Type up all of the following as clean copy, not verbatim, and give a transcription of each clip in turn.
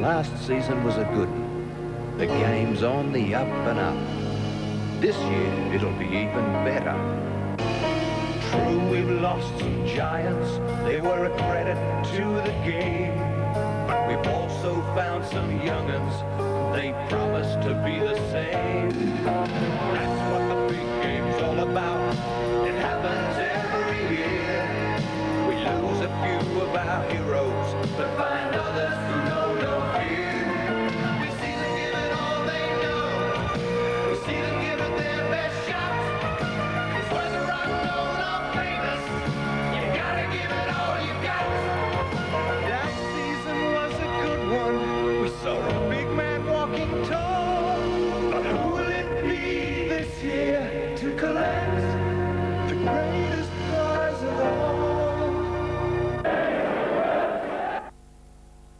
Last season was a good one. The game's on the up and up. This year it'll be even better. True, we've lost some giants. They were a credit to the game. But we've also found some young'uns. They promise to be the same. That's what the big game's all about. It happens every year. We lose a few of our heroes, but find others who know no fear. We see them give it all they know. We see them give it their best shot. It's whether I'm known or famous. You gotta give it all you got. That season was a good one. We saw a big man walking tall. But who will it be this year to collect the greatest prize of all?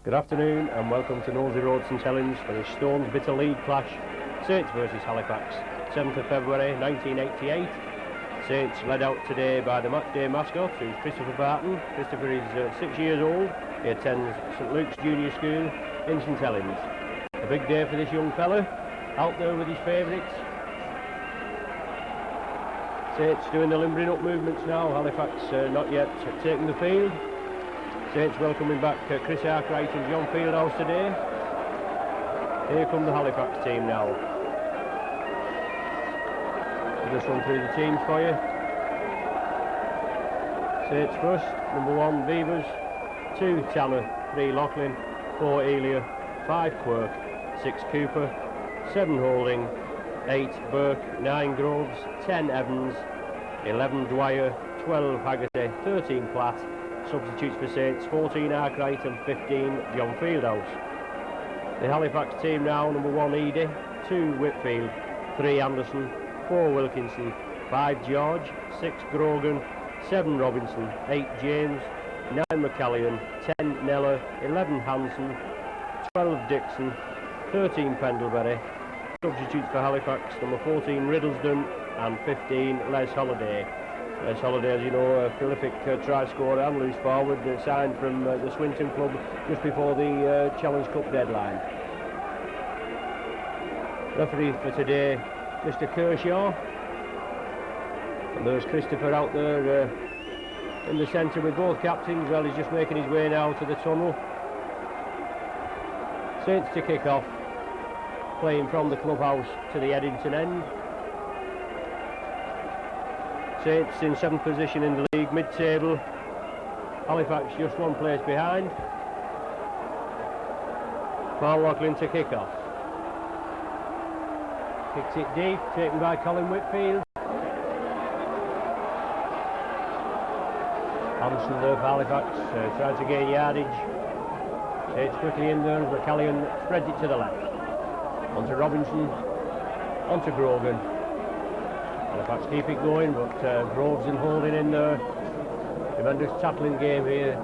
Good afternoon and welcome to Nosey Road, St Helens for the Stones Bitter League clash. Saints versus Halifax, 7th of February 1988. Saints led out today by the matchday mascot, who's Christopher Barton. Christopher is 6 years old. He attends St Luke's Junior School in St Helens. A big day for this young fella, out there with his favourites. Saints doing the limbering up movements now. Halifax not yet taking the field. Saints welcoming back Chris Arkwright and John Fieldhouse today. Here come the Halifax team now. I'll just run through the teams for you. Saints first, number 1 Beavers, 2 Tanner, 3 Laughlin, 4 Elia, 5 Quirk, 6 Cooper, 7 Holding, 8 Burke, 9 Groves, 10 Evans, 11 Dwyer, 12 Haggerty, 13 Platt. Substitutes for Saints, 14 Arkwright and 15 John Fieldhouse. The Halifax team now, number 1 Edie, 2 Whitfield, 3 Anderson, 4 Wilkinson, 5 George, 6 Grogan, 7 Robinson, 8 James, 9 McCallion, 10 Neller, 11 Hanson, 12 Dixon, 13 Pendlebury. Substitutes for Halifax, number 14 Riddlesden and 15 Les Holliday. Les Holliday, as you know, a prolific try scorer and loose forward, signed from the Swinton club just before the Challenge Cup deadline. Referee for today, Mr Kershaw. And there's Christopher out there in the centre with both captains. Well, he's just making his way now to the tunnel. Saints to kick off, playing from the clubhouse to the Eddington end. Saints in 7th position in the league, mid-table. Halifax just 1 place behind. Paul Laughlin to kick off. Kicks it deep, taken by Colin Whitfield. Hanson there for Halifax, trying to gain yardage. Saints quickly in there, McCallion spreads it to the left. Onto Robinson, onto Grogan. Halifax keep it going, but Groves and Holding in there. Tremendous tackling game here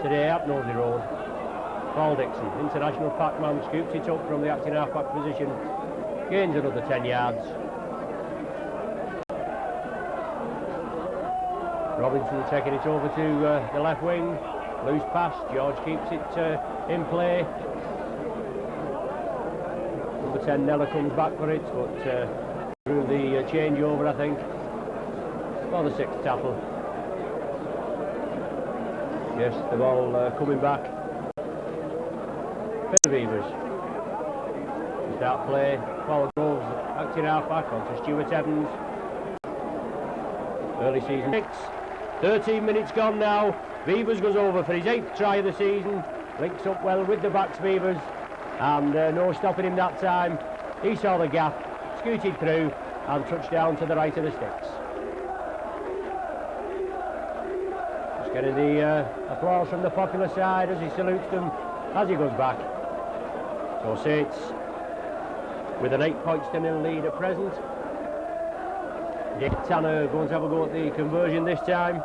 today at Nosey Road. Paul Dixon, international packman, scoops it up from the acting half-back position, gains another 10 yards. Robinson taking it over to the left wing, loose pass, George keeps it in play. Number 10 Neller comes back for it, but through the changeover, I think, for the 6th tackle. Yes, the ball coming back. For the Beavers. Start play. Paul Groves acting half-back onto Stuart Evans. Early season 6. 13 minutes gone now. Beavers goes over for his 8th try of the season. Links up well with the backs Beavers. And no stopping him that time. He saw the gap, scooted through and touched down to the right of the sticks. Just getting the applause from the popular side as he salutes them as he goes back. So Saints with an 8-0 lead at present. Dick Tanner going to have a go at the conversion this time.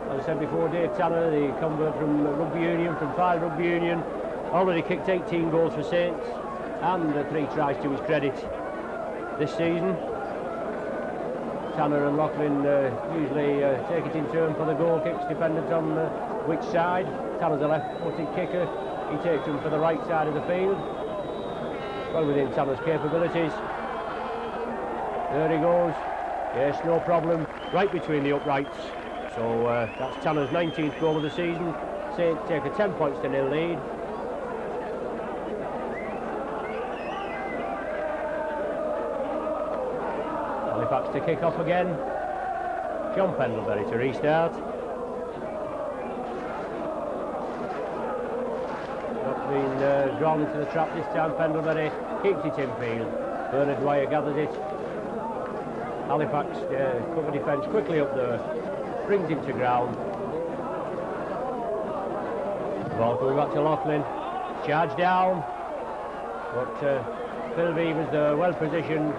As I said before, Dave Tanner, the convert from rugby union, from Fylde Rugby Union, already kicked 18 goals for Saints and 3 tries to his credit this season. Tanner and Laughlin usually take it in turn for the goal kicks, dependent on which side. Tanner's a left-footed kicker, He takes him for the right side of the field. Well within Tanner's capabilities. There he goes. Yes, no problem. Right between the uprights. So that's Tanner's 19th goal of the season. Saints take a 10 points to 0 lead. Halifax to kick off again. John Pendlebury to restart. Not been drawn into the trap this time. Pendlebury keeps it in field. Bernard Dwyer gathers it. Halifax cover defence quickly up there. Brings him to ground. Ball coming back to Loughlin. Charge down. But Phil Beavers there, well positioned.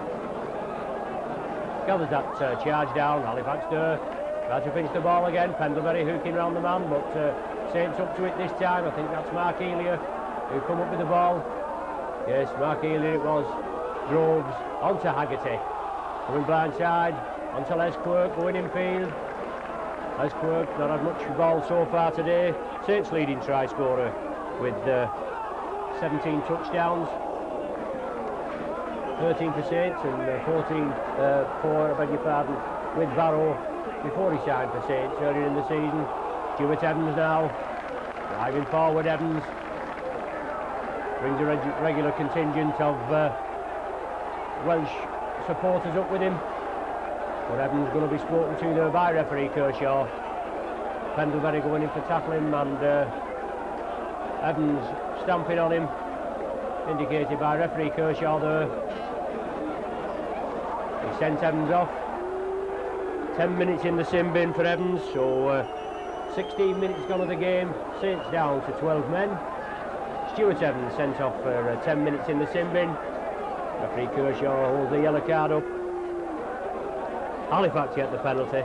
Gathers that charge down. Halifax there. Tries to pinch the ball again. Pendlebury hooking round the man, but Saints up to it this time. I think that's Mark Elia who come up with the ball. Yes, Mark Elia it was. Groves onto Haggerty. Coming blindside onto Les Quirk, going in field. Les Quirk not had much ball so far today. Saints leading try scorer with 17 touchdowns. 13 for Saints and 14 for, I beg your pardon, with Barrow before he signed for Saints earlier in the season. Stuart Evans now, driving forward Evans. Brings a regular contingent of Welsh supporters up with him. But Evans going to be spoken to there by referee Kershaw. Pendlebury going in for tackling and Evans stamping on him. Indicated by referee Kershaw there. He sent Evans off. 10 minutes in the sin bin for Evans, so 16 minutes gone of the game. Saints down to 12 men. Stuart Evans sent off for 10 minutes in the sin bin. Referee Kershaw holds the yellow card up. Halifax get the penalty.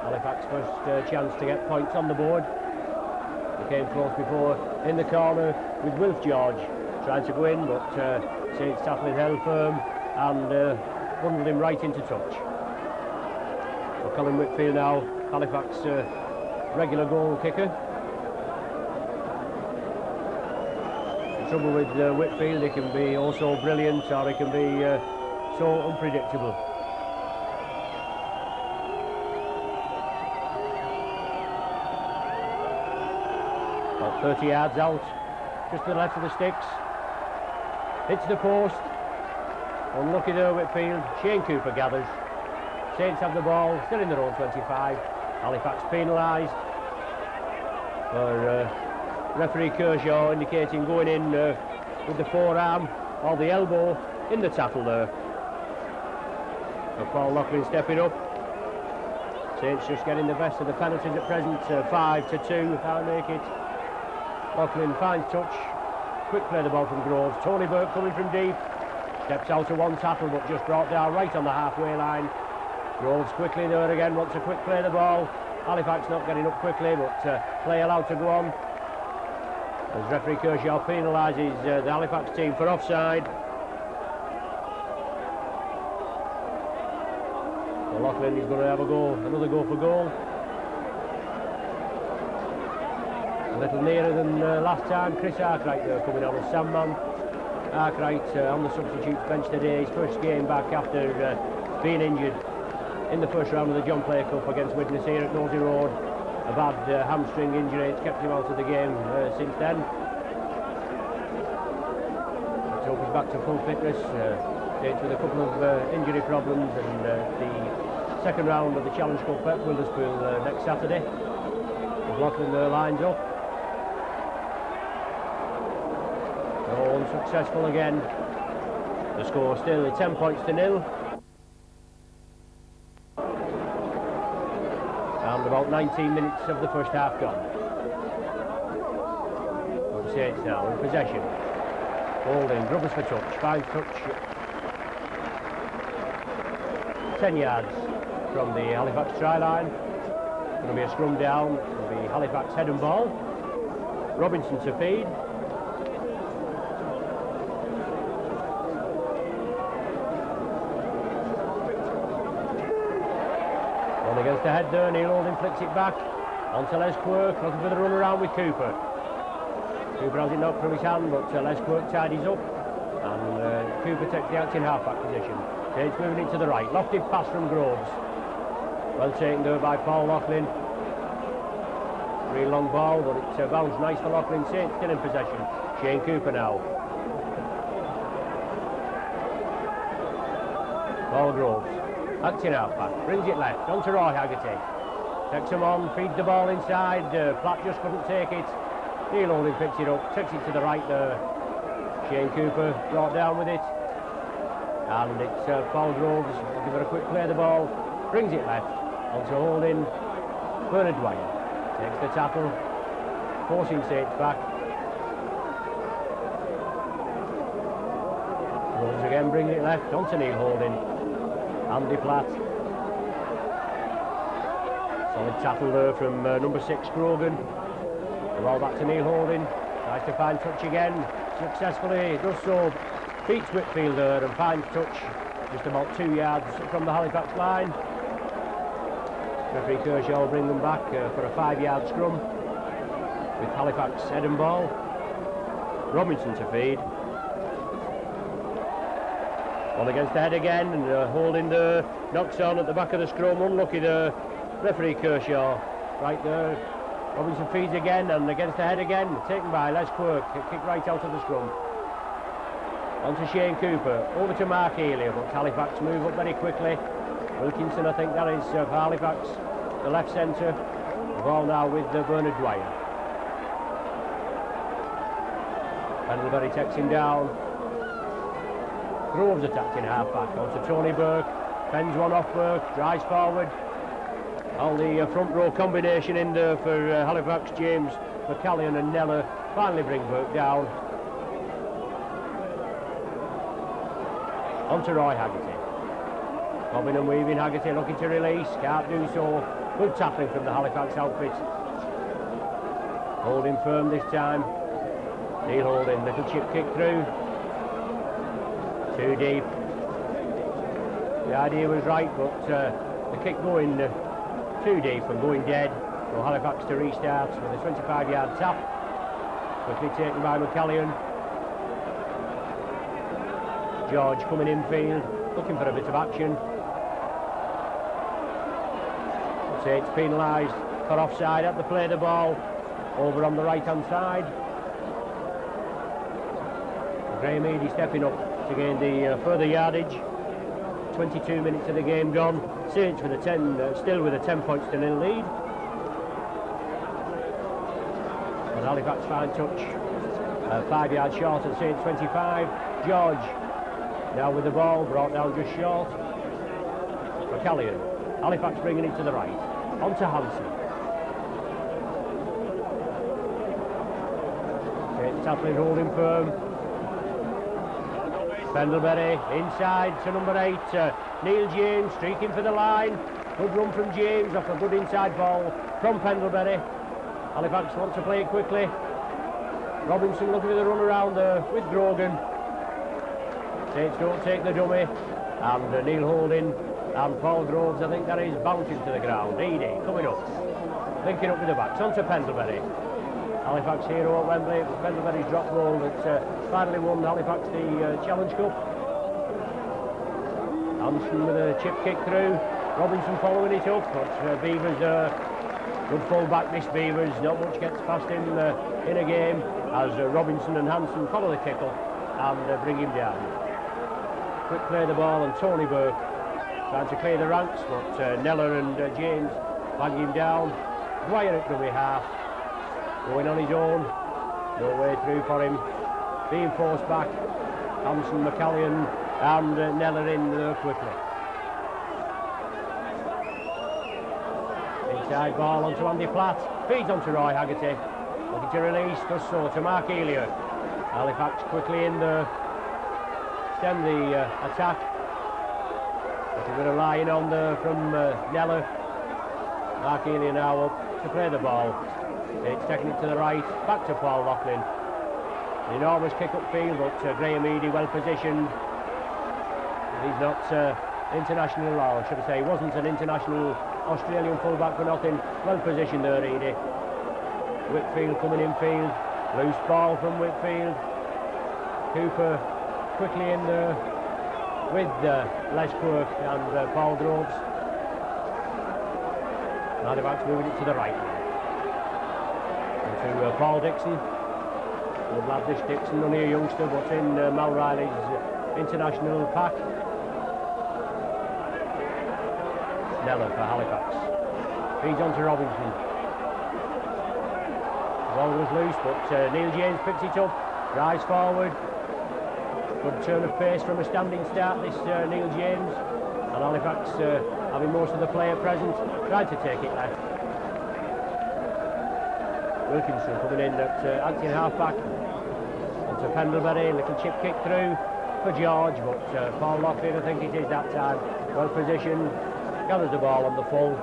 Halifax first chance to get points on the board. They came close before in the corner with Wilf George trying to go in, but Saints tackling held firm and bundled him right into touch. So Colin Whitfield now, Halifax regular goal kicker. The trouble with Whitfield, he can be also brilliant or he can be so unpredictable. About 30 yards out, just to the left of the sticks. Hits the post. Unlucky there, Whitfield. Shane Cooper gathers. Saints have the ball, still in their own 25. Halifax penalised. For referee Kershaw indicating going in with the forearm or the elbow in the tackle there. So Paul Loughlin stepping up. Saints just getting the best of the penalties at present. 5-2, if I make it. Loughlin finds touch. Quick play the ball from Groves. Tony Burke coming from deep. Steps out to one tackle but just brought down right on the halfway line. Groves quickly there again, wants to quick play the ball. Halifax not getting up quickly, but play allowed to go on. As referee Kershaw penalises the Halifax team for offside. So Loughlin is going to have a go, another go for goal. A little nearer than last time. Chris Arkwright there coming on as Sandman. Arkwright on the substitutes bench today, his first game back after being injured in the first round of the John Player Cup against Widnes here at Nosey Road. A bad hamstring injury, it's kept him out of the game since then. Let's hope he's back to full fitness. With a couple of injury problems, and the second round of the Challenge Cup at Wilderspool next Saturday. Loughlin there lines up. So unsuccessful again. The score still 10 points to 0. And about 19 minutes of the first half gone. But Saints now in possession. Holding, Grubbers for touch, finds touch. 10 yards from the Halifax try line. Going to be a scrum down. It'll be Halifax head and ball. Robinson to feed. On against the head there, Neil Oldham flicks it back onto Les Quirk, looking for the run around with Cooper. Cooper has it knocked from his hand, but Les Quirk tidies up, and Cooper takes the acting half-back position. It's moving it to the right. Lofted pass from Groves. Well taken there by Paul Loughlin. Real long ball, but it bounced nice for Loughlin. Saint still in possession. Shane Cooper now. Paul Groves, acting half-back, brings it left, on to Roy Haggerty. Takes him on, feeds the ball inside, Platt just couldn't take it. Neil Holding picks it up, takes it to the right there. Shane Cooper brought down with it. And it's Paul Groves, give it a quick play of the ball, brings it left, on to Holding. Bernard Dwyer takes the tackle, forcing Saints back. Groves again brings it left, on to Neil Holding. Andy Platt. Solid tackle there from number 6 Grogan. The ball back to Neil Holding. Tries to find touch again. Successfully does so. Beats Whitfield there and finds touch just about 2 yards from the Halifax line. Referee Kershaw will bring them back for a 5-yard scrum with Halifax head and ball. Robinson to feed. On against the head again, and Holding there, knocks on at the back of the scrum, unlucky there. Referee Kershaw, right there. Robinson feeds again, and against the head again, taken by Les Quirk, kick right out of the scrum. On to Shane Cooper, over to Mark Healy, but Halifax move up very quickly. Wilkinson, I think that is for Halifax, the left centre. The ball now with Bernard Dwyer. Pendlebury takes him down. Groves attacked in half-back, on to Tony Burke, fends one off Burke, drives forward. All the front row combination in there for Halifax, James, McCallion and Neller, finally bring Burke down. On to Roy Haggerty. Bobbing and weaving, Haggerty looking to release, can't do so. Good tackling from the Halifax outfit. Holding firm this time. Neil Holding, little chip kick through. Too deep. The idea was right, but the kick going too deep and going dead. So Halifax to restart with a 25-yard tap. Quickly taken by McCallion. George coming infield, looking for a bit of action. Saints penalised for offside at the play of the ball. Over on the right-hand side. Graham Eady stepping up to gain the further yardage. 22 minutes of the game gone. Saints with still with a 10 points to nil lead. And Halifax fine touch. 5 yards short at Saints 25. George now with the ball, brought down just short. McCallion. Halifax bringing it to the right. On to Hansen. Saints tackling, holding firm. Pendlebury inside to number 8, Neil James streaking for the line. Good run from James off a good inside ball from Pendlebury. Halifax want to play it quickly. Robinson looking for the run around there with Grogan. Saints don't take the dummy, and Neil Holding and Paul Groves, I think that is bouncing to the ground. Eady coming up, linking up with the backs, on to Pendlebury. Halifax hero at Wembley, it was Pendlebury's drop goal that finally won Halifax the Challenge Cup. Hansen with a chip kick through, Robinson following it up, but Beavers, good full back this Beavers, not much gets past him in a game, as Robinson and Hansen follow the kick up and bring him down. Quick play of the ball, and Tony Burke trying to clear the ranks, but Neller and James bang him down. Dwyer at dummy half, going on his own, no way through for him, being forced back. Hansen, McCallion and Neller in there quickly. Inside ball onto Andy Platt, feeds onto Roy Haggerty, looking to release, does so to Mark Elia. Halifax quickly in there, stem the attack. A bit of lying on there from Neller. Mark Elia now up to play the ball. It's taking it to the right, back to Paul Loughlin. An enormous kick upfield, but Graham Eady well positioned. He's not international, or should I say, he wasn't an international Australian fullback for nothing. Well positioned there, Eady. Whitfield coming infield. Loose ball from Whitfield. Cooper quickly in there with Les Quirk and Paul Groves. Halifax moving it to the right. And to Paul Dixon. Good lad, this Dixon, only a youngster, but in Mal Riley's international pack. Sneller for Halifax. Feeds on to Robinson. The ball was loose, but Neil James picks it up, drives forward. Good turn of pace from a standing start, this Neil James. And Halifax, having most of the player present, tried to take it left. Wilkinson coming in at acting half-back. Onto Pendlebury, little chip kick through for George, but Paul Loughlin, I think it is that time, well positioned, gathers the ball on the full.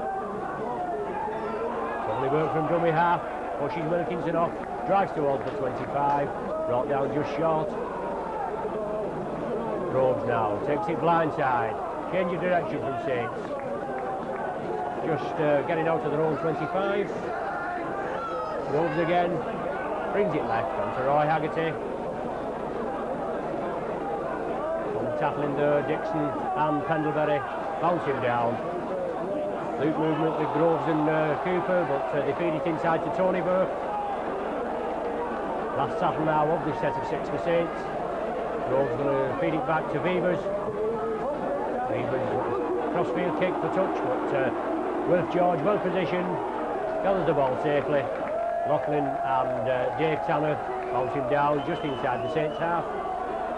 Lovely work from dummy half, pushes Wilkinson off, drives towards the 25, brought down just short. Groves now takes it blindside, change of direction from Saints. Just getting out to their own 25. Groves again, brings it left onto Roy Haggerty. Tackling there, Dixon and Pendlebury, bounce him down. Loop movement with Groves and Cooper, but they feed it inside to Tony Burke. Last tackle now of this set of 6 for Saints. Groves going to feed it back to Vevers. Vevers crossfield kick for touch, but Wilf George well positioned, gathers the ball safely. Loughlin and Dave Tanner bounce him down just inside the Saints half.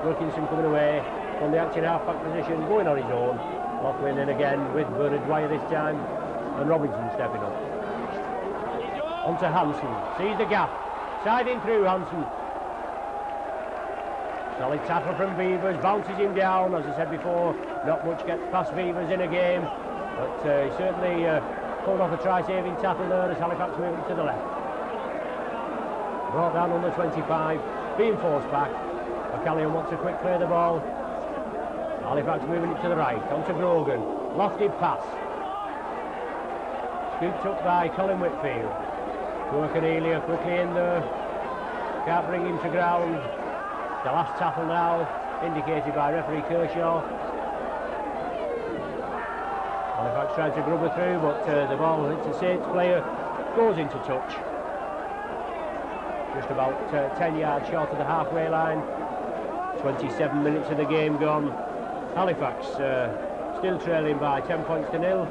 Wilkinson coming away from the acting half-back position, going on his own. Loughlin in again with Bernard Dwyer this time, and Robinson stepping up. Onto Hansen, sees the gap, siding through Hansen. Solid tackle from Vevers, bounces him down. As I said before, not much gets past Vevers in a game, but he certainly pulled off a try-saving tackle there as Halifax moving to the left. Brought down on the 25, being forced back. O'Callaghan wants a quick clear the ball. Halifax moving it to the right, onto Grogan. Lofted pass. Scooped up by Colin Whitfield. Quirk and Elia quickly in there. Can't bring him to ground. The last tackle now, indicated by referee Kershaw. Halifax tries to grubber through, but the ball hits a Saints player, goes into touch. Just about 10 yards short of the halfway line. 27 minutes of the game gone. Halifax still trailing by 10 points to 0.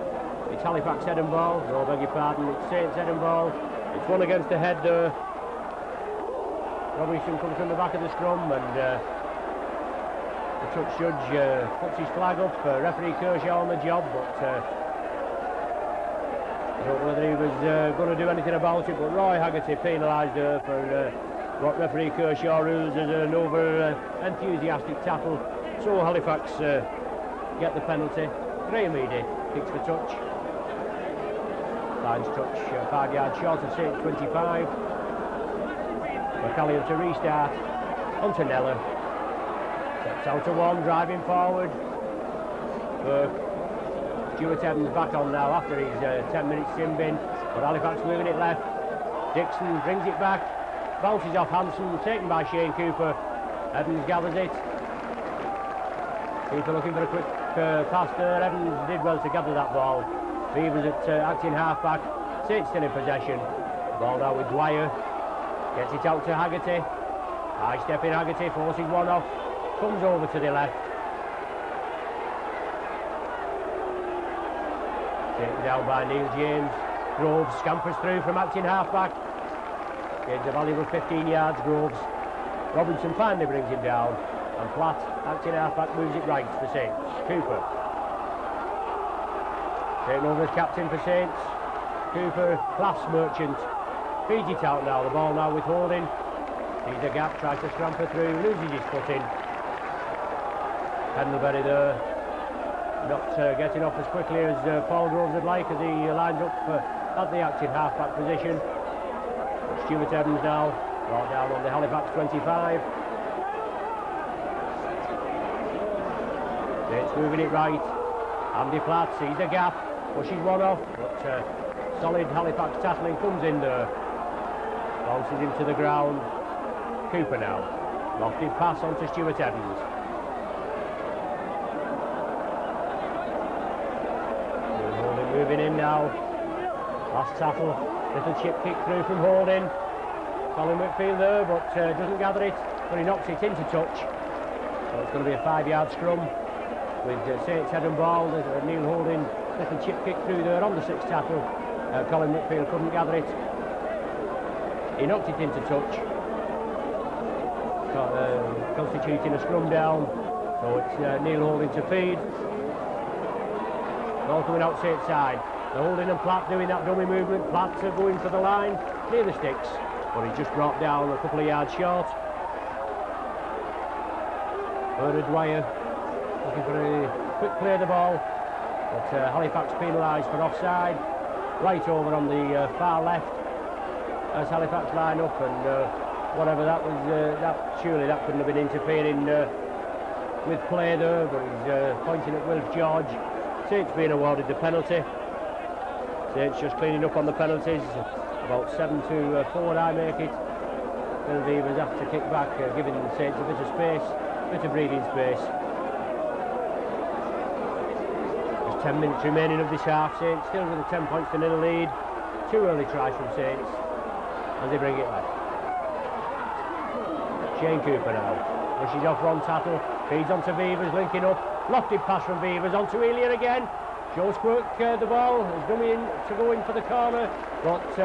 It's Halifax head and ball. No, beg your pardon, it's Saints head and ball. It's one against the head there. Robinson comes from the back of the scrum, and the touch judge puts his flag up. Referee Kershaw on the job, but I don't know whether he was going to do anything about it, but Roy Haggerty penalised her for what referee Kershaw rules as an over-enthusiastic tackle. So Halifax get the penalty. Graham Eady kicks for touch. Lines touch 5 yards short of Saints 25. McCallion to restart. Onto Neller. Steps out to one, driving forward. Stuart Evans back on now after his 10 minutes sin bin. But Halifax moving it left. Dixon brings it back. Bounces off Hansen, taken by Shane Cooper. Evans gathers it. Cooper looking for a quick pass there. Evans did well to gather that ball. Beavers at acting half-back. Saints still in possession. Ball now with Dwyer. Gets it out to Haggerty. High step in Haggerty, forces one off. Comes over to the left. Taken down by Neil James. Groves scampers through from acting half-back. Gains a valuable 15 yards, Groves. Robinson finally brings him down. And Platt, acting half-back, moves it right for Saints. Cooper. Taken over as captain for Saints. Cooper, class merchant. Feeds it out now, the ball now with Holding. Sees a gap, tries to scramper through, loses his footing. Pendlebury there. Not getting off as quickly as Paul Groves would like as he lines up at the active half-back position. Stuart Evans now, brought down on the Halifax 25. It's moving it right. Andy Platt sees the gap, pushes one off, but solid Halifax tackling comes in there. Bounces him to the ground. Cooper now. Lofted pass on to Stuart Evans. Holding moving in now. Last tackle. Little chip kick through from Holding. Colin Whitfield there, but doesn't gather it. But he knocks it into touch. So it's going to be a 5-yard scrum with Saints head and ball. There's Neil Holding. Little chip kick through there on the 6th tackle. Colin Whitfield couldn't gather it. He knocked it into touch. Constituting a scrum down. So it's Neil Holding to feed. Ball coming out Saints side. Holding and Platt doing that dummy movement. Platt going for the line near the sticks, but he just dropped down a couple of yards short. Bernard Dwyer looking for a quick play of the ball, but Halifax penalised for offside. Right over on the far left as Halifax line up, and whatever that was, surely that couldn't have been interfering with play there, but he's pointing at Wilf George. Saints being awarded the penalty. Saints just cleaning up on the penalties. About 7-4 I make it. Phil Beavers have to kick back, giving the Saints a bit of space, a bit of breathing space. There's 10 minutes remaining of this half. Saints still with a 10 points to nil lead. 2 early tries from Saints as they bring it left. Shane Cooper now. Rushes off Ron Tattle, feeds onto Beavers, linking up. Lofted pass from Beavers onto Elia again. Joe Squirk the ball, is coming in to go in for the corner, but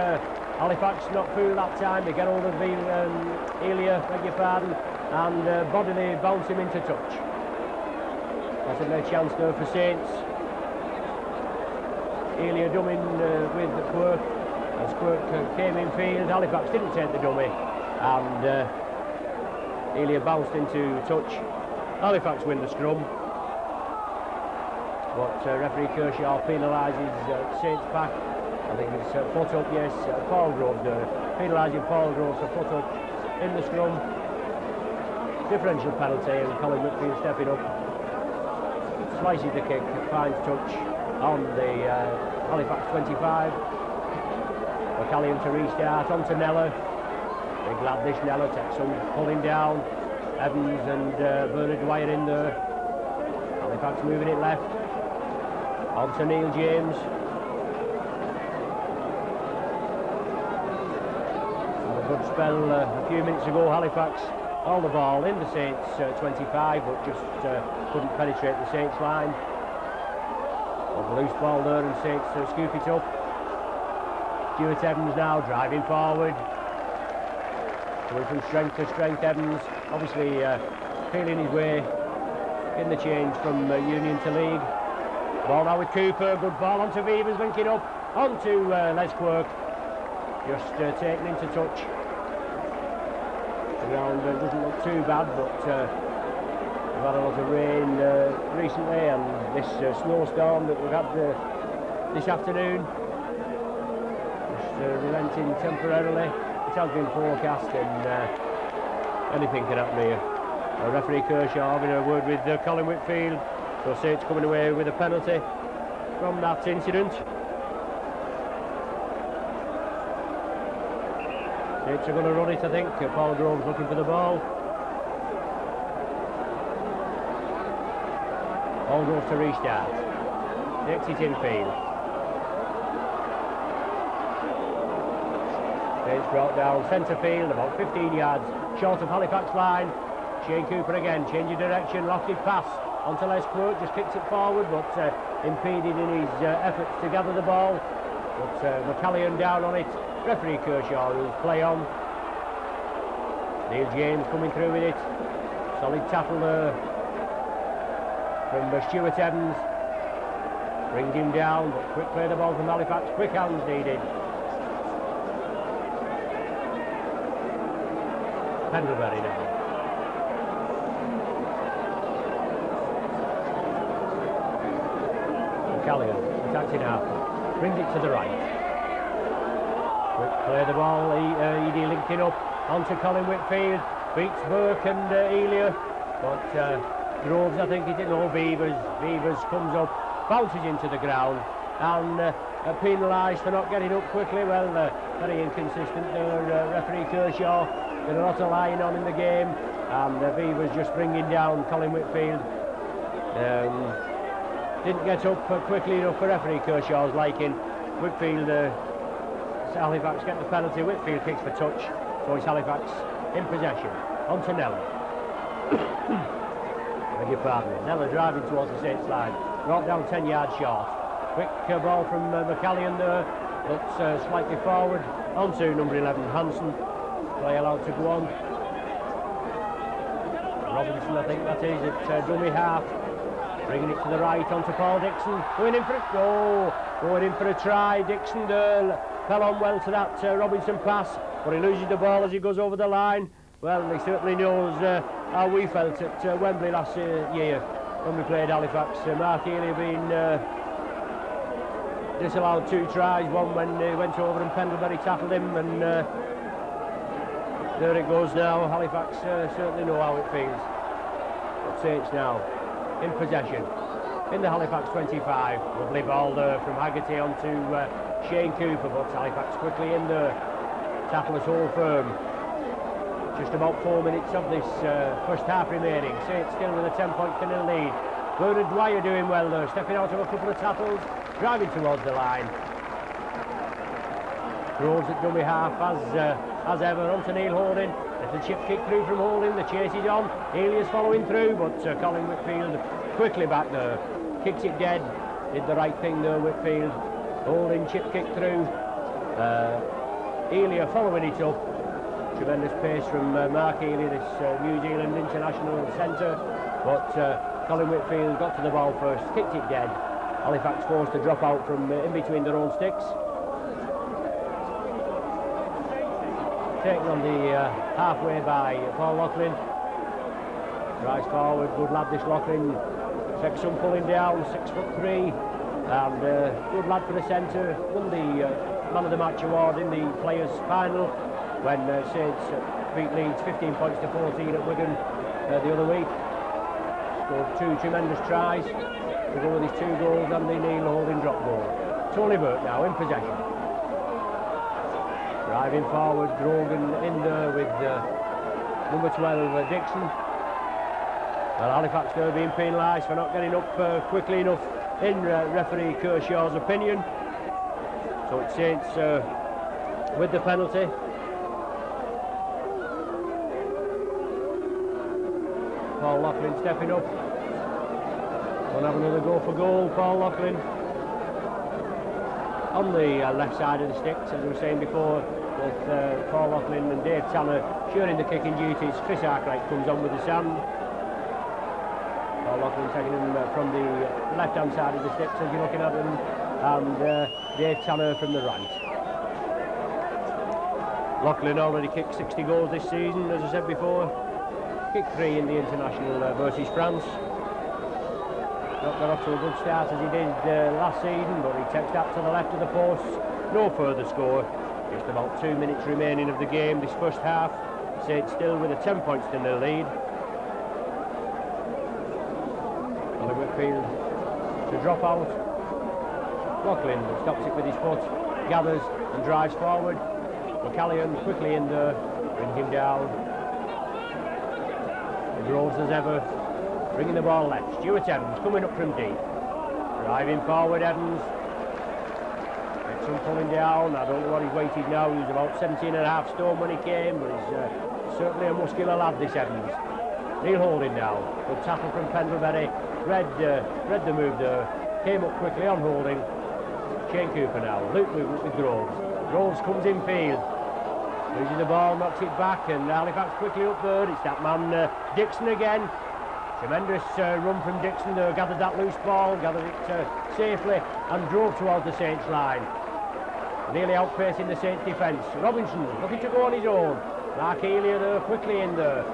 Halifax not through that time. They get hold of Elia, beg your pardon, and bodily bounce him into touch. That's a chance there for Saints. Elia dumming with Quirk, as Quirk came in field. Halifax didn't take the dummy, and Elia bounced into touch. Halifax win the scrum. But referee Kershaw penalises Saints back. I think it's foot up, yes. Paul Groves penalising Paul Groves for foot up in the scrum. Differential penalty, and Colin Whitfield stepping up. Slices the kick, finds touch on the Halifax 25. McCallion to restart, on to Neller. Big lad this Neller, takes some pulling down. Evans and Bernard Dwyer in there. Halifax moving it left. On to Neil James. A good spell a few minutes ago. Halifax all the ball in the Saints 25, but just couldn't penetrate the Saints line. On the loose ball there, and Saints scoop it up. Stuart Evans now driving forward. Going from strength to strength. Evans obviously feeling his way in the change from Union to League. Ball now with Cooper, good ball onto Beavers, linking up, onto Les Quirk, just taken into touch. The ground doesn't look too bad, but we've had a lot of rain recently, and this snowstorm that we've had this afternoon, just relenting temporarily. It has been forecast, and anything can happen here. Referee Kershaw having a word with Colin Whitfield. So Saints coming away with a penalty from that incident. Saints are going to run it, I think. Paul Groves looking for the ball. Paul Groves to restart. Takes it in field. Saints brought down centre field, about 15 yards short of Halifax line. Shane Cooper again, changing direction, lofted pass. Onto Les Quirk, just kicks it forward, but impeded in his efforts to gather the ball. But McCallion down on it. Referee Kershaw will play on. Neil James coming through with it. Solid tackle there from Stuart Evans. Brings him down, but quick play the ball from Halifax. Quick hands needed. Pendlebury now. McCallion attacking half, brings it to the right. Quick play the ball, Edie linking up onto Colin Whitfield, beats Burke and Elia, but Groves, I think he didn't know Beavers comes up, bounces into the ground, and penalised for not getting up quickly. Well, very inconsistent there, referee Kershaw. been a lot of lying on in the game, and the Beavers just bringing down Colin Whitfield. Didn't get up quickly enough for referee Kershaw's liking. Whitfield, Halifax get the penalty. Whitfield kicks for touch, so it's Halifax in possession. On to Nella. Beg your pardon. Nella driving towards the Saints line. Brought down 10 yards short. Quick ball from McCallion there. Looks slightly forward. On to number 11, Hansen. Play allowed to go on. Robinson, I think that is, at dummy half. Bringing it to the right onto Paul Dixon. Going in for a goal. Going in for a try. Dixon there fell on well to that Robinson pass, but he loses the ball as he goes over the line. Well, he certainly knows how we felt at Wembley last year when we played Halifax. Mark Healy being disallowed 2 tries. One when he went over and Pendlebury tackled him, and there it goes now. Halifax certainly know how it feels. But Saints now in possession in the Halifax 25. Lovely ball there from Haggerty onto Shane Cooper, but Halifax quickly in there. Tacklers hold firm. Just about 4 minutes of this first half remaining. Saints still with a 10-point lead. Bernard Dwyer doing well there, stepping out of a couple of tackles, driving towards the line. Groves at dummy half as ever. On to Neil Holding. Little chip kick through from Holding. The chase is on. Elias following through, but Colin Whitfield quickly back there. Kicks it dead. Did the right thing there, Whitfield. Holding chip kick through. Elia following it up. Tremendous pace from Mark Healy, this New Zealand international centre. But Colin Whitfield got to the ball first, kicked it dead. Halifax forced to drop out from in between their own sticks. Taken on the halfway by Paul Loughlin. Drives forward, good lad this Loughlin. Takes some pulling down, 6'3", and good lad for the centre. Won the Man of the Match award in the Players' Final when Saints beat Leeds 15 points to 14 at Wigan the other week. Scored 2 tremendous tries to go with his 2 goals and the Neil Holding drop goal. Tony Burke now in possession. Driving forward, Grogan in there with number 12, Dixon. Well, Halifax there being penalised for not getting up quickly enough in referee Kershaw's opinion. So it's Saints with the penalty. Paul Loughlin stepping up. We'll have another go for goal, Paul Loughlin. On the left side of the sticks, as we were saying before, with Paul Loughlin and Dave Tanner sharing the kicking duties. Chris Arkwright comes on with the sand. Paul Loughlin taking him from the left-hand side of the sticks as you're looking at him, and Dave Tanner from the right. Loughlin already kicked 60 goals this season, as I said before. Kicked 3 in the international versus France. Not got off to a good start as he did last season, but he takes that to the left of the post. No further score. Just about 2 minutes remaining of the game, this first half. Saints still with a 10 points in their lead. Colin Whitfield to drop out. Loughlin stops it with his foot, gathers and drives forward. McCallion quickly in there, brings him down. Groves as ever, bringing the ball left. Stuart Evans coming up from deep. Driving forward, Evans. Gets some pulling down. I don't know what his weight is now. He was about 17.5 stone when he came, but he's certainly a muscular lad, this Evans. Neil Holding now. Good tackle from Pendlebury. Read the move there. Came up quickly on Holding. Shane Cooper now. Luke with Groves. Groves comes in field. Loses the ball, knocks it back, and Halifax quickly up there. It's that man Dixon again. Tremendous run from Dixon there. Gathered that loose ball, gathered it safely, and drove towards the Saints line. Nearly outpacing the Saints defence. Robinson looking to go on his own. Mark Healy there, quickly in there.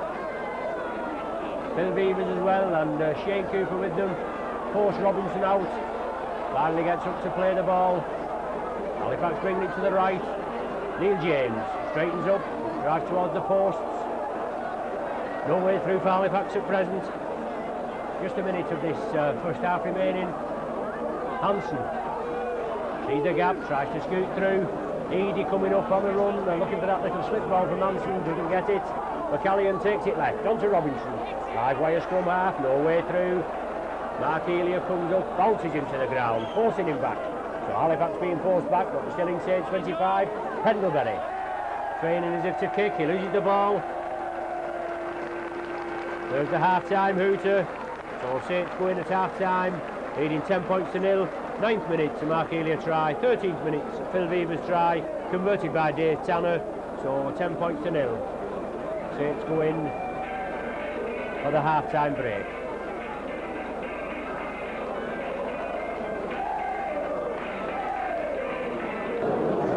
Bill Beavers as well, and Shane Cooper with them. Force Robinson out. Finally gets up to play the ball. Halifax bringing it to the right. Neil James straightens up, drives towards the posts. No way through for Halifax at present. Just a minute of this first half remaining. Hansen sees the gap, tries to scoot through. Eady coming up on the run, looking for that little slip ball from Manson, doesn't get it. McCallion takes it left, on to Robinson. 5-wire scrum half, no way through. Mark Elia comes up, bounces him to the ground, forcing him back. So Halifax being forced back, but still in Saints 25. Pendlebury training as if to kick, he loses the ball. There's the half-time hooter. So Saints go in at half-time, leading 10 points to nil. 9th minute to Mark Elia try, 13th minute Phil Weaver's try, converted by Dave Tanner, so 10 points to nil. Saints go in for the half-time break.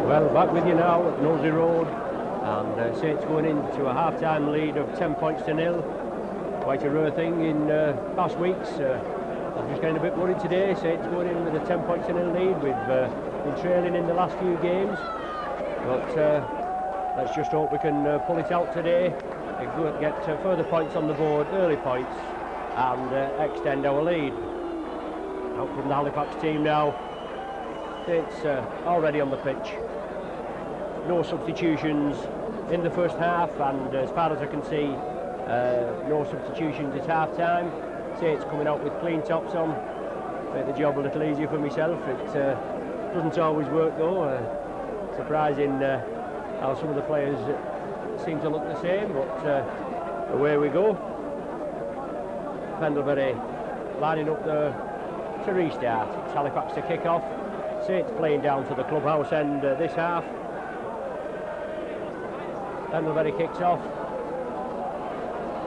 Well, back with you now at Nosey Road, and Saints going into a half-time lead of 10 points to nil. Quite a rare thing in past weeks. I'm just getting a bit worried today. Saints going in with a 10 points to nil lead. We've been trailing in the last few games, but let's just hope we can pull it out today and get further points on the board, early points, and extend our lead. Out from the Halifax team now. Saints already on the pitch. No substitutions in the first half, and as far as I can see, no substitutions at half-time. Saints coming out with clean tops on. Make the job a little easier for myself. It doesn't always work though. Surprising how some of the players seem to look the same, but away we go. Pendlebury lining up to restart. It's Halifax to kick off. Saints playing down to the clubhouse end this half. Pendlebury kicks off.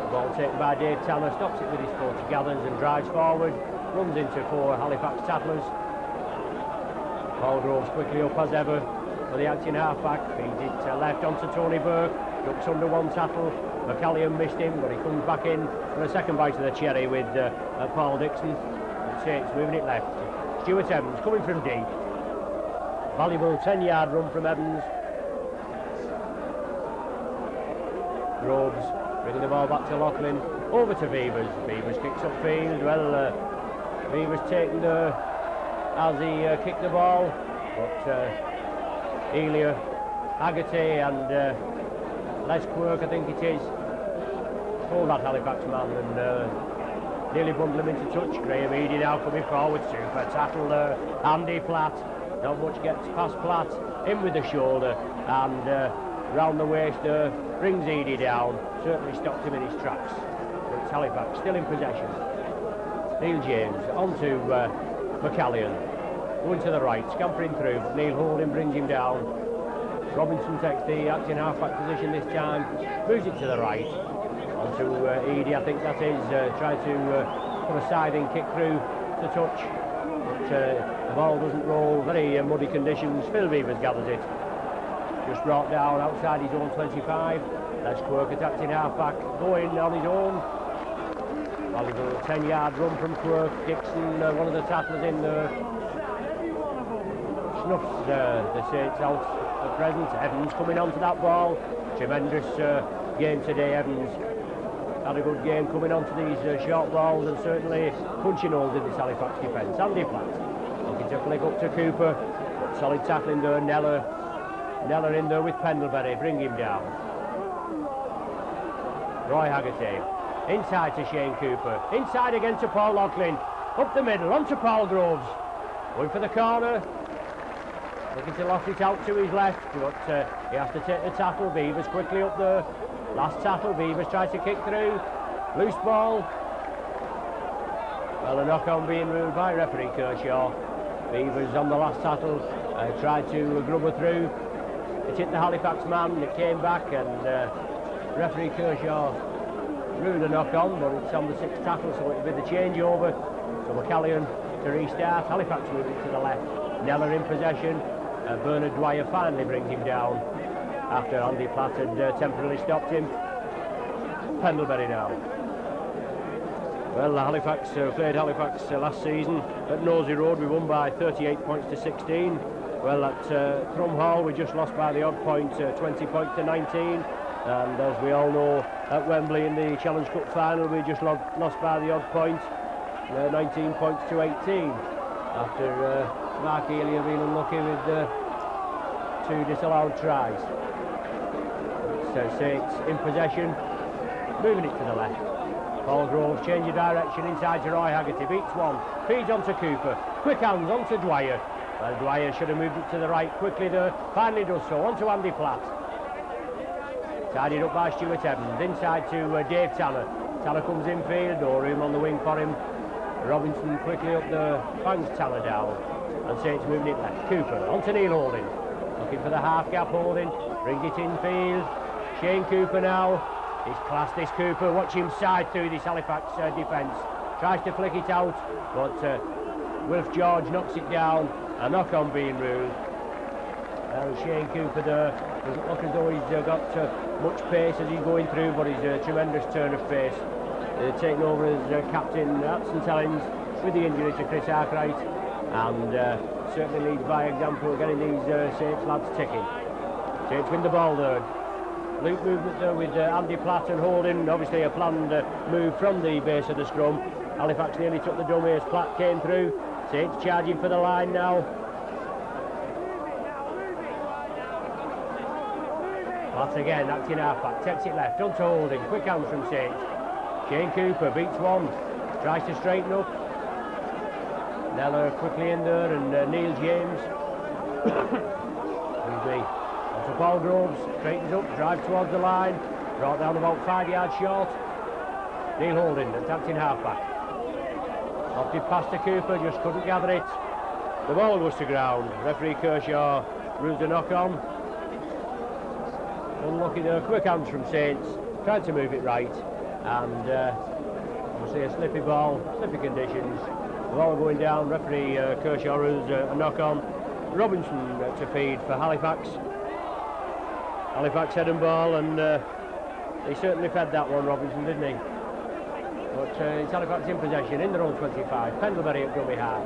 Ball taken by Dave Tanner, stops it with his foot, gathers and drives forward, runs into 4 Halifax tacklers. Paul Groves quickly up as ever for the acting half-back, feeds it left onto Tony Burke, ducks under one tackle. McCallion missed him, but he comes back in for a second bite of the cherry with Paul Dixon. Saints moving it left. Stuart Evans coming from deep. Valuable 10-yard run from Evans. Groves bringing the ball back to Loughlin, over to Weavers. Weavers kicks upfield. Well, Weavers taken as he kicked the ball, but Elia, Haggerty and Les Quirk, I think it is, hold that Halifax man and nearly bundle him into touch. Graham Eady now coming forward, super tackle there. Andy Platt, not much gets past Platt, in with the shoulder and round the waist brings Eady down, certainly stopped him in his tracks. But it's Halifax still in possession. Neil James on to McCallion, going to the right, scampering through, but Neil Holding brings him down. Robinson takes the acting half-back position this time, moves it to the right, on to Eady, I think that is, tried to put a siding kick through the touch, but the ball doesn't roll, very muddy conditions. Phil Weavers gathers it. Just brought down outside his own 25. Let's Quirk attacking half-back, going on his own. Valuable 10-yard run from Quirk. Dixon, one of the tacklers in there, snuffs the Saints out at present. Evans coming onto that ball. Tremendous game today, Evans. Had a good game coming onto these short balls and certainly punching holes in this Halifax defence. Andy Platt looking to flick up to Cooper. Solid tackling there, Neller in there with Pendlebury, bring him down. Roy Haggerty, inside to Shane Cooper, inside again to Paul Loughlin, up the middle, on to Paul Groves, going for the corner, looking to loft it out to his left, but he has to take the tackle. Beavers quickly up there, last tackle, Beavers tries to kick through, loose ball. Well, a knock-on being ruled by referee Kershaw. Beavers on the last tackle, tried to grub her through. It hit the Halifax man, it came back, and referee Kershaw ruled a knock-on, but it's on the 6th tackle, so it'll be the changeover. So McCallion to restart, Halifax moving to the left, Neller in possession, Bernard Dwyer finally brings him down after Andy Platt had temporarily stopped him. Pendlebury now. Well, Halifax played Halifax last season at Nosey Road. We won by 38 points to 16. Well, at Thrum Hall we just lost by the odd point, 20 points to 19, and as we all know, at Wembley in the Challenge Cup final we just lost by the odd point, 19 points to 18, after Mark Elia being unlucky with 2 disallowed tries. Saints in possession, moving it to the left. Paul Groves changing direction inside to Roy Haggerty, beats one, feeds onto Cooper, quick hands onto Dwyer. Well, Dwyer should have moved it to the right quickly there, finally does so, onto Andy Platt. Tidied up by Stuart Evans, inside to Dave Tanner. Tanner comes in field, no room on the wing for him. Robinson quickly up the bangs Tanner down, and Saints moving it left. Cooper onto Neil Holding, looking for the half gap. Holding brings it in field. Shane Cooper now. He's classed, this Cooper. Watch him side through this Halifax defence. Tries to flick it out, but Wilf George knocks it down. A knock-on being ruled. Shane Cooper there doesn't look as though he's got much pace as he's going through, but he's a tremendous turn of pace. Taking over as captain at St Helens with the injury to Chris Arkwright, and certainly leads by example, getting these Saints lads ticking. Saints win the ball there. Loop movement there with Andy Platt and Holding, obviously a planned move from the base of the scrum. Halifax nearly took the dummy as Platt came through. Saints charging for the line now. Platt again, acting half-back, takes it left, onto Holding, quick hands from Saints. Shane Cooper beats one, tries to straighten up. Neller quickly in there, and Neil James. Onto Paul Groves, straightens up, drives towards the line, brought down about 5 yards short. Neil Holding, attacked in half-back. Opted past to Cooper, just couldn't gather it. The ball goes to ground. Referee Kershaw rules a knock-on. Unlucky there, quick hands from Saints, tried to move it right, and obviously a slippy ball, slippy conditions. The ball going down, referee Kershaw rules a knock-on. Robinson to feed for Halifax. Halifax head and ball, and he certainly fed that one, Robinson, didn't he? But it's Halifax in possession, in their own 25. Pendlebury at dummy half.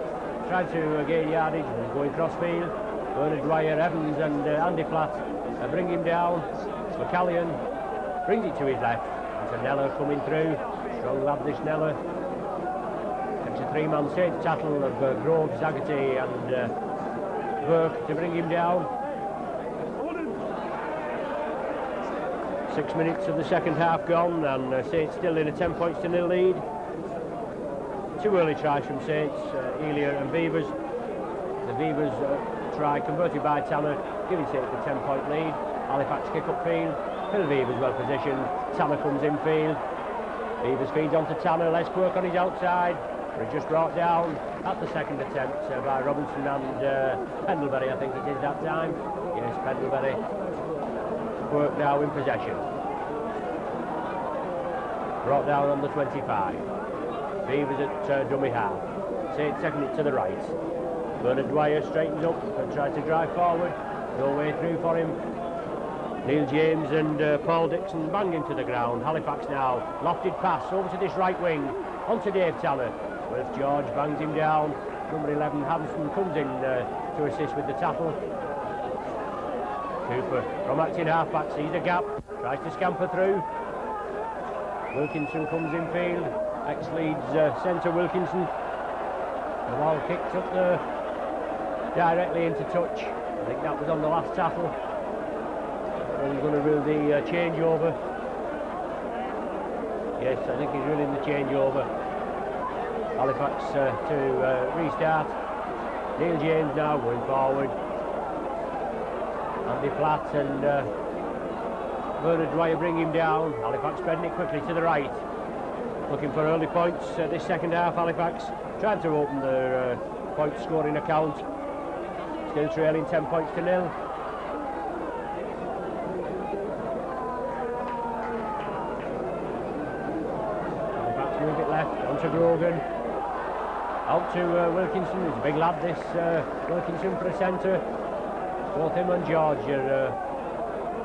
Tried to gain yardage, going cross field. Bernard Dwyer, Evans and Andy Platt bring him down. McCallion brings it to his left. It's Neller coming through. Strong lad, this Neller. It's a 3-man Saints tattle of Groves, Haggerty and Burke to bring him down. 6 minutes of the second half gone, and Saints still in a 10 points to nil lead. 2 early tries from Saints, Elia and Beavers. The Beavers try converted by Tanner, giving Saints a 10-point lead. Halifax kick up field. Phil Beavers well positioned. Tanner comes in field. Beavers feeds onto Tanner. Less work on his outside. But just brought down at the second attempt by Robinson and Pendlebury, I think it is that time. Yes, Pendlebury. Work now in possession. Brought down on the 25. Beavers at dummy half. Saints second it to the right. Bernard Dwyer straightens up and tries to drive forward. No way through for him. Neil James and Paul Dixon bang into the ground. Halifax now. Lofted pass over to this right wing. Onto Dave Tanner. Wilf George bangs him down. Number 11 Hanson comes in to assist with the tackle. Cooper from acting half-back sees a gap. Tries to scamper through. Wilkinson comes in field. Ex-Leeds centre Wilkinson. The ball kicked up there. Directly into touch. I think that was on the last tackle. He's going to rule the changeover. Yes, I think he's ruling the changeover. Halifax to restart. Neil James now going forward. Andy Platt and Bernard Dwyer bring him down. Halifax spreading it quickly to the right. Looking for early points this second half. Halifax trying to open their point scoring account. Still trailing 10 points to nil. Halifax move it left onto Grogan. Out to Wilkinson. He's a big lad, this Wilkinson for a centre. Both him and George are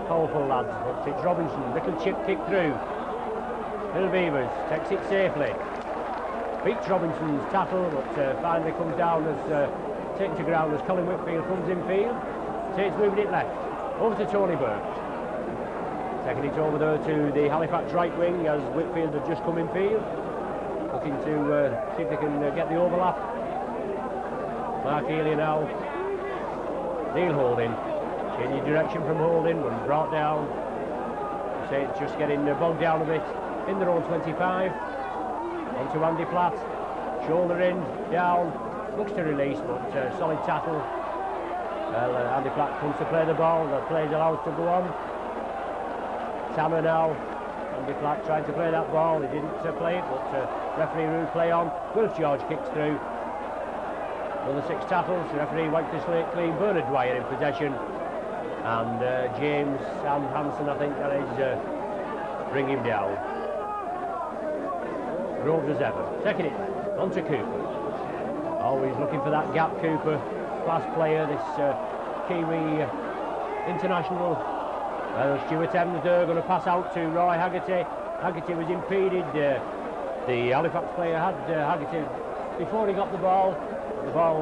powerful lads, but it's Robinson. Little chip kick through. Phil Beavers takes it safely. Beats Robinson's tackle, but finally comes down as taken to ground as Colin Whitfield comes in field. Saints moving it left. Over to Tony Burke. Taking it over there to the Halifax right wing as Whitfield had just come in field. Looking to see if they can get the overlap. Mark Healy now. Neil Holding. Changing direction from holding, when brought down. Saints just getting bogged down a bit in their own 25. Onto Andy Platt. Shoulder in, down. Looks to release, but solid tackle. Well, Andy Platt comes to play the ball. The play's allowed to go on. Tanner now. Andy Platt trying to play that ball. He didn't play it, but referee ruled play on. Wilf George kicks through. Another 6 tackles. The referee wiped the slate clean. Bernard Dwyer in possession. And James Sam Hansen, I think that is, bring him down. Groves as ever. Taking it on to Cooper. Always looking for that gap, Cooper. Class player, this Kiwi international. Well, Stuart Evans there going to pass out to Roy Haggerty. Haggerty was impeded. The Halifax player had Haggerty before he got the ball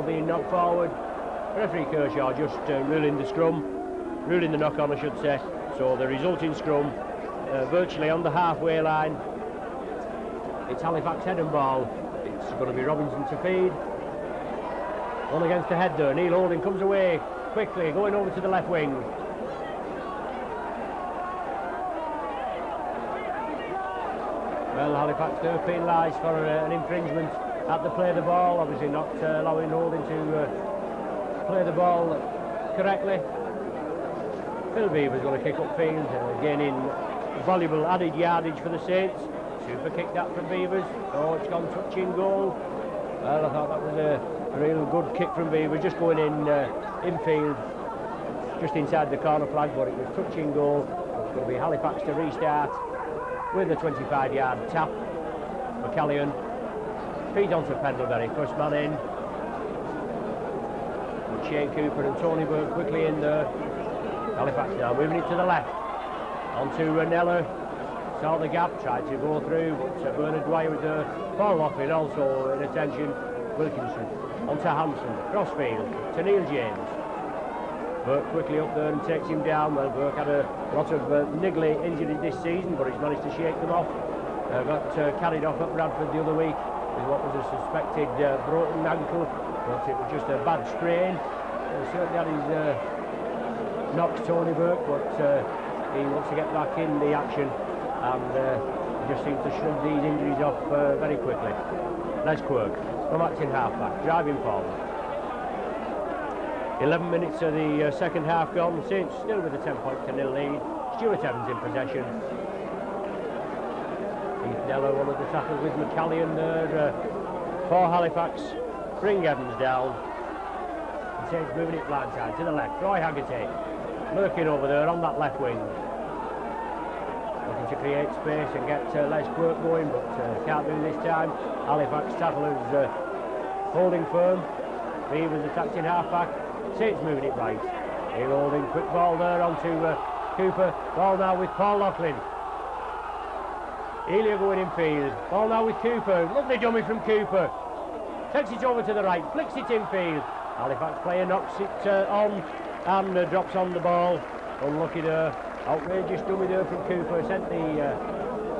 being knocked forward. Referee Kershaw just ruling the scrum, ruling the knock-on, I should say. So the resulting scrum virtually on the halfway line. It's Halifax head and ball. It's going to be Robinson to feed. One against the head there. Neil Holding comes away quickly, going over to the left wing. Well, Halifax do penalised for an infringement at the play the ball. Obviously not allowing Holding to play the ball correctly. Phil Beaver's going to kick upfield, gaining valuable added yardage for the Saints. Super kick that from Beavers. Oh, it's gone touching goal. Well, I thought that was a real good kick from Beavers, just going infield, just inside the corner flag, but it was touching goal. It's going to be Halifax to restart with a 25-yard tap. McCallion feeds on to Pendlebury, first man in. And Shane Cooper and Tony Burke quickly in there. Halifax now moving it to the left. Onto Ranella. Saw the gap, tried to go through, but Bernard Dwyer was there. Paul Loughlin also in attention. Wilkinson onto Hansen, crossfield to Neil James. Burke quickly up there and takes him down. Well, Burke had a lot of niggly injuries this season, but he's managed to shake them off. Got carried off at Bradford the other week with what was a suspected broken ankle, but it was just a bad strain. He certainly had his knocks, Tony Burke, but he wants to get back in the action, and he just seems to shrug these injuries off very quickly. Les Quirk from acting half-back, driving forward. 11 minutes of the second half gone. Saints still with a 10-0 lead. Stuart Evans in possession. Keith Neller, one of the tackles with McCallion there for Halifax. Bring Evans down. And Saints moving it blindside to the left. Roy Haggerty lurking over there on that left wing. Looking to create space and get Les Quirk going, but can't do this time. Halifax tacklers holding firm. Beavers attacking half-back. Saints moving it right. Neil Holding, quick ball there onto Cooper. Ball now with Paul Loughlin. Elia going in field. Ball now with Cooper. Lovely dummy from Cooper. Takes it over to the right, flicks it in field. Halifax player knocks it on and drops on the ball. Unlucky there. Outrageous dummy there from Cooper. Sent the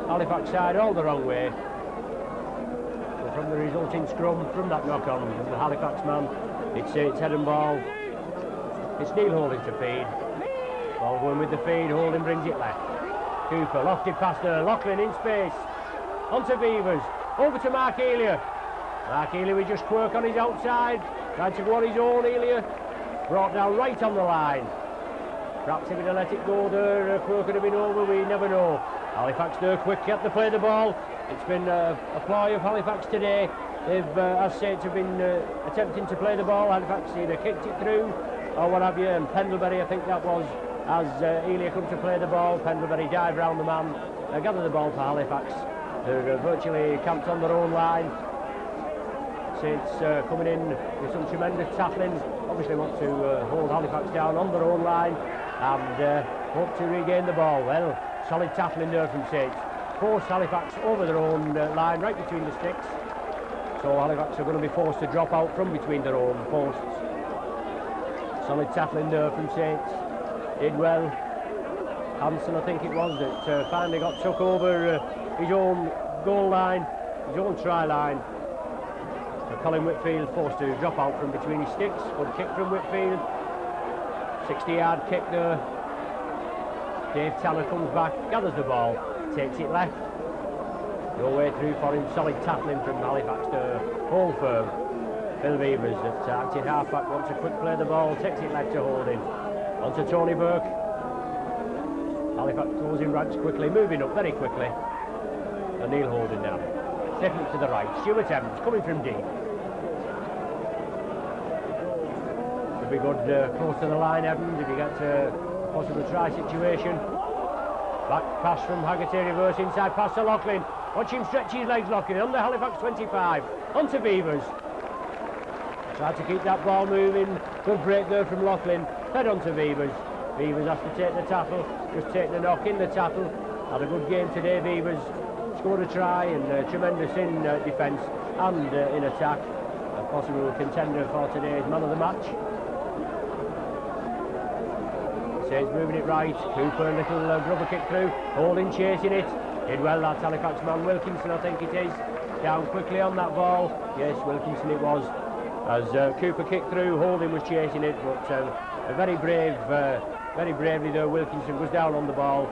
Halifax side all the wrong way. So from the resulting scrum, from that knock-on from the Halifax man, it's head and ball. It's Neil Holding to feed. Ball going with the feed. Holding brings it left. Cooper lofted past there. Loughlin in space. Onto Beavers. Over to Mark Elia. Mark Elia with just Quirk on his outside. Tried to go on his own, Elia. Brought down right on the line. Perhaps if he'd have let it go there, Quirk could have been over. We never know. Halifax there quick at the play the ball. It's been a ploy of Halifax today. They've, as Saints have been attempting to play the ball. Halifax either kicked it through or what have you, and Pendlebury, I think that was, as Elia come to play the ball. Pendlebury dived round the man, gathered the ball for Halifax. They're virtually camped on their own line. Saints coming in with some tremendous tackling. Obviously want to hold Halifax down on their own line and hope to regain the ball. Well, solid tackling there from Saints. Forced Halifax over their own line, right between the sticks. So Halifax are going to be forced to drop out from between their own posts. Solid tackling there from Saints. Did well. Hansen, I think it was, that finally got took over his own goal line, his own try line. So Colin Whitfield forced to drop out from between his sticks. Good kick from Whitfield. 60-yard kick there. Dave Tanner comes back, gathers the ball, takes it left. No way through for him, solid tackling from Halifax to hold firm. Phil Beavers at acting half-back wants to quick play the ball, takes it left to Holding. On to Tony Burke. Halifax goes in ranks quickly, moving up very quickly. And Neil Holding now. Stepping to the right, Stuart Evans coming from deep. Should be good close to the line, Evans, if you get a possible try situation. Back pass from Haggerty, reverse inside pass to Loughlin. Watch him stretch his legs, Loughlin, on the Halifax 25. On to Beavers. Try to keep that ball moving. Good break there from Loughlin. Head on to Beavers. Beavers has to take the tackle. Just take the knock in the tackle. Had a good game today, Beavers. Scored a try and tremendous in defence and in attack. A possible contender for today's man of the match. Saints moving it right. Cooper, little grubber kick through. Holding, chasing it. Did well, that Halifax man, Wilkinson, I think it is. Down quickly on that ball. Yes, Wilkinson it was. As Cooper kicked through, Holding was chasing it, but very bravely though, Wilkinson was down on the ball.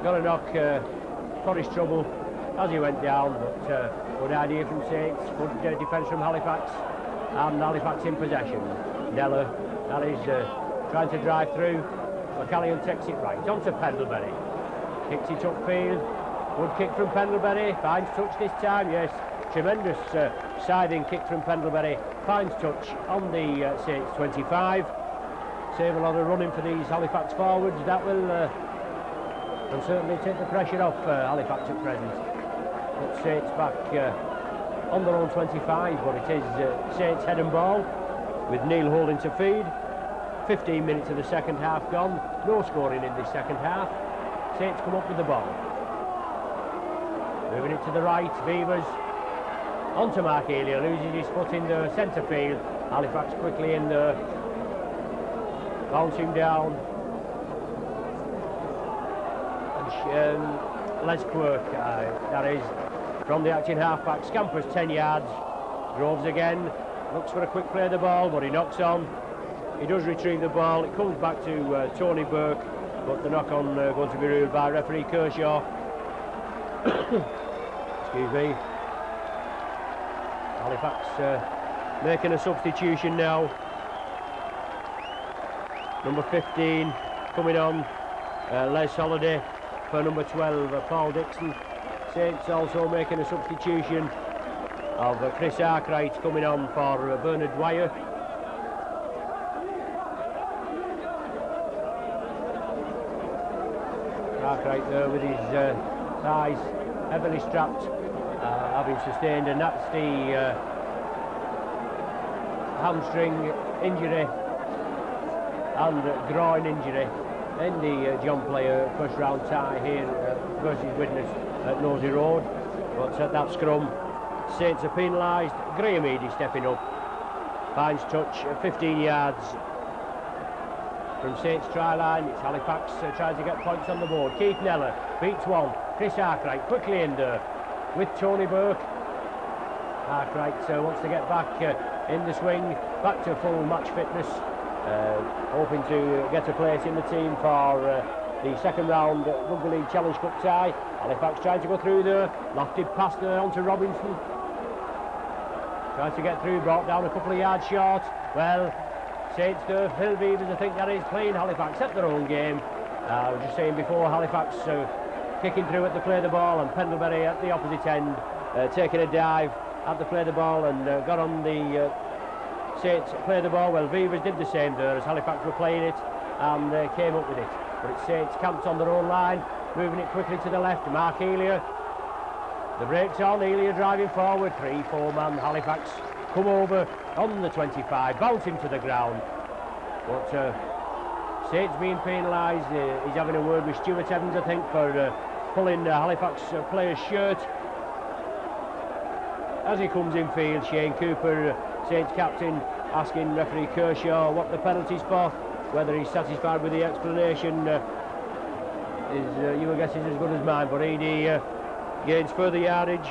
Got a knock for his trouble as he went down, but good idea from Saints, good defence from Halifax, and Halifax in possession. Neller is trying to drive through. McCallion takes it right, on to Pendlebury. Kicks it upfield. Good kick from Pendlebury. Finds touch this time, yes. Tremendous scything kick from Pendlebury. Finds touch on the Saints 25. Save a lot of running for these Halifax forwards. That will and certainly take the pressure off Halifax at present. But Saints back on their own 25, but it is Saints head and ball with Neil Holding to feed. 15 minutes of the second half gone. No scoring in this second half. Saints come up with the ball. Moving it to the right, Beavers. On to Mark Elia, loses his foot in the centre field. Halifax quickly in there. Bouncing down. And Les Quirk, that is, from the acting half-back, scampers 10 yards. Groves again, looks for a quick play of the ball, but he knocks on. He does retrieve the ball, it comes back to Tony Burke, but the knock-on going to be ruled by referee Kershaw. Excuse me. Halifax making a substitution now. Number 15 coming on, Les Holliday for number 12, Paul Dixon. Saints also making a substitution of Chris Arkwright coming on for Bernard Dwyer. Arkwright there with his thighs heavily strapped, having sustained a nasty hamstring injury and groin injury in the John Player first round tie here versus Widnes at Nosey Road. But at that scrum, Saints are penalised. Graham Eady stepping up, finds touch at 15 yards from Saints try line. It's Halifax trying to get points on the board. Keith Neller beats one. Chris Arkwright quickly in there with Tony Burke. Arkwright wants to get back in the swing, back to full match fitness, hoping to get a place in the team for the second round Rugby League Challenge Cup tie. Halifax trying to go through there, lofted pass there onto Robinson. Trying to get through, brought down a couple of yards short. Well, Saints there, Phil Beavers, I think that is playing Halifax at their own game. I was just saying before, Halifax kicking through at the play the ball, and Pendlebury at the opposite end taking a dive at the play the ball and got on the Saints play the ball. Well, Beavers did the same there as Halifax were playing it and came up with it. But it's Saints camped on their own line, moving it quickly to the left. Mark Elia, the break's on, Elia driving forward, 3-4 man Halifax come over on the 25, bounce him to the ground. But Saints being penalised. He's having a word with Stuart Evans, I think, for pulling Halifax player's shirt. As he comes in field, Shane Cooper, Saints captain, asking referee Kershaw what the penalty's for. Whether he's satisfied with the explanation is your guess is as good as mine. But Eady gains further yardage.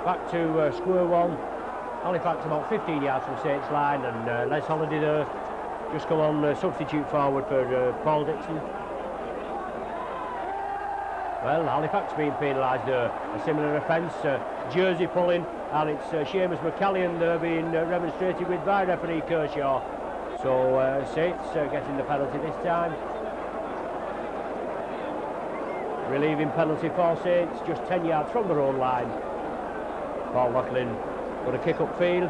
Back to square one. Halifax about 15 yards from Saints line, and Les Holiday there, just come on substitute forward for Paul Dixon. Well, Halifax being penalised there, a similar offence, jersey pulling, and it's Seamus McCallion there being remonstrated with by referee Kershaw. So Saints getting the penalty this time. Relieving penalty for Saints, just 10 yards from their own line. Paul Loughlin got a kick upfield.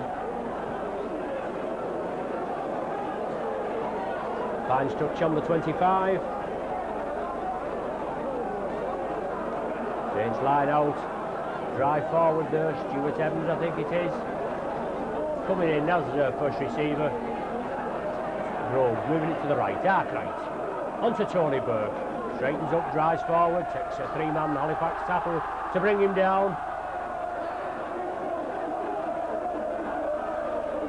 Fines touch on the 25. Saints line out. Drive forward there, Stuart Evans I think it is. Coming in as first receiver. Groves moving it to the right, arc right. On to Tony Burke. Straightens up, drives forward, takes a three-man Halifax tackle to bring him down.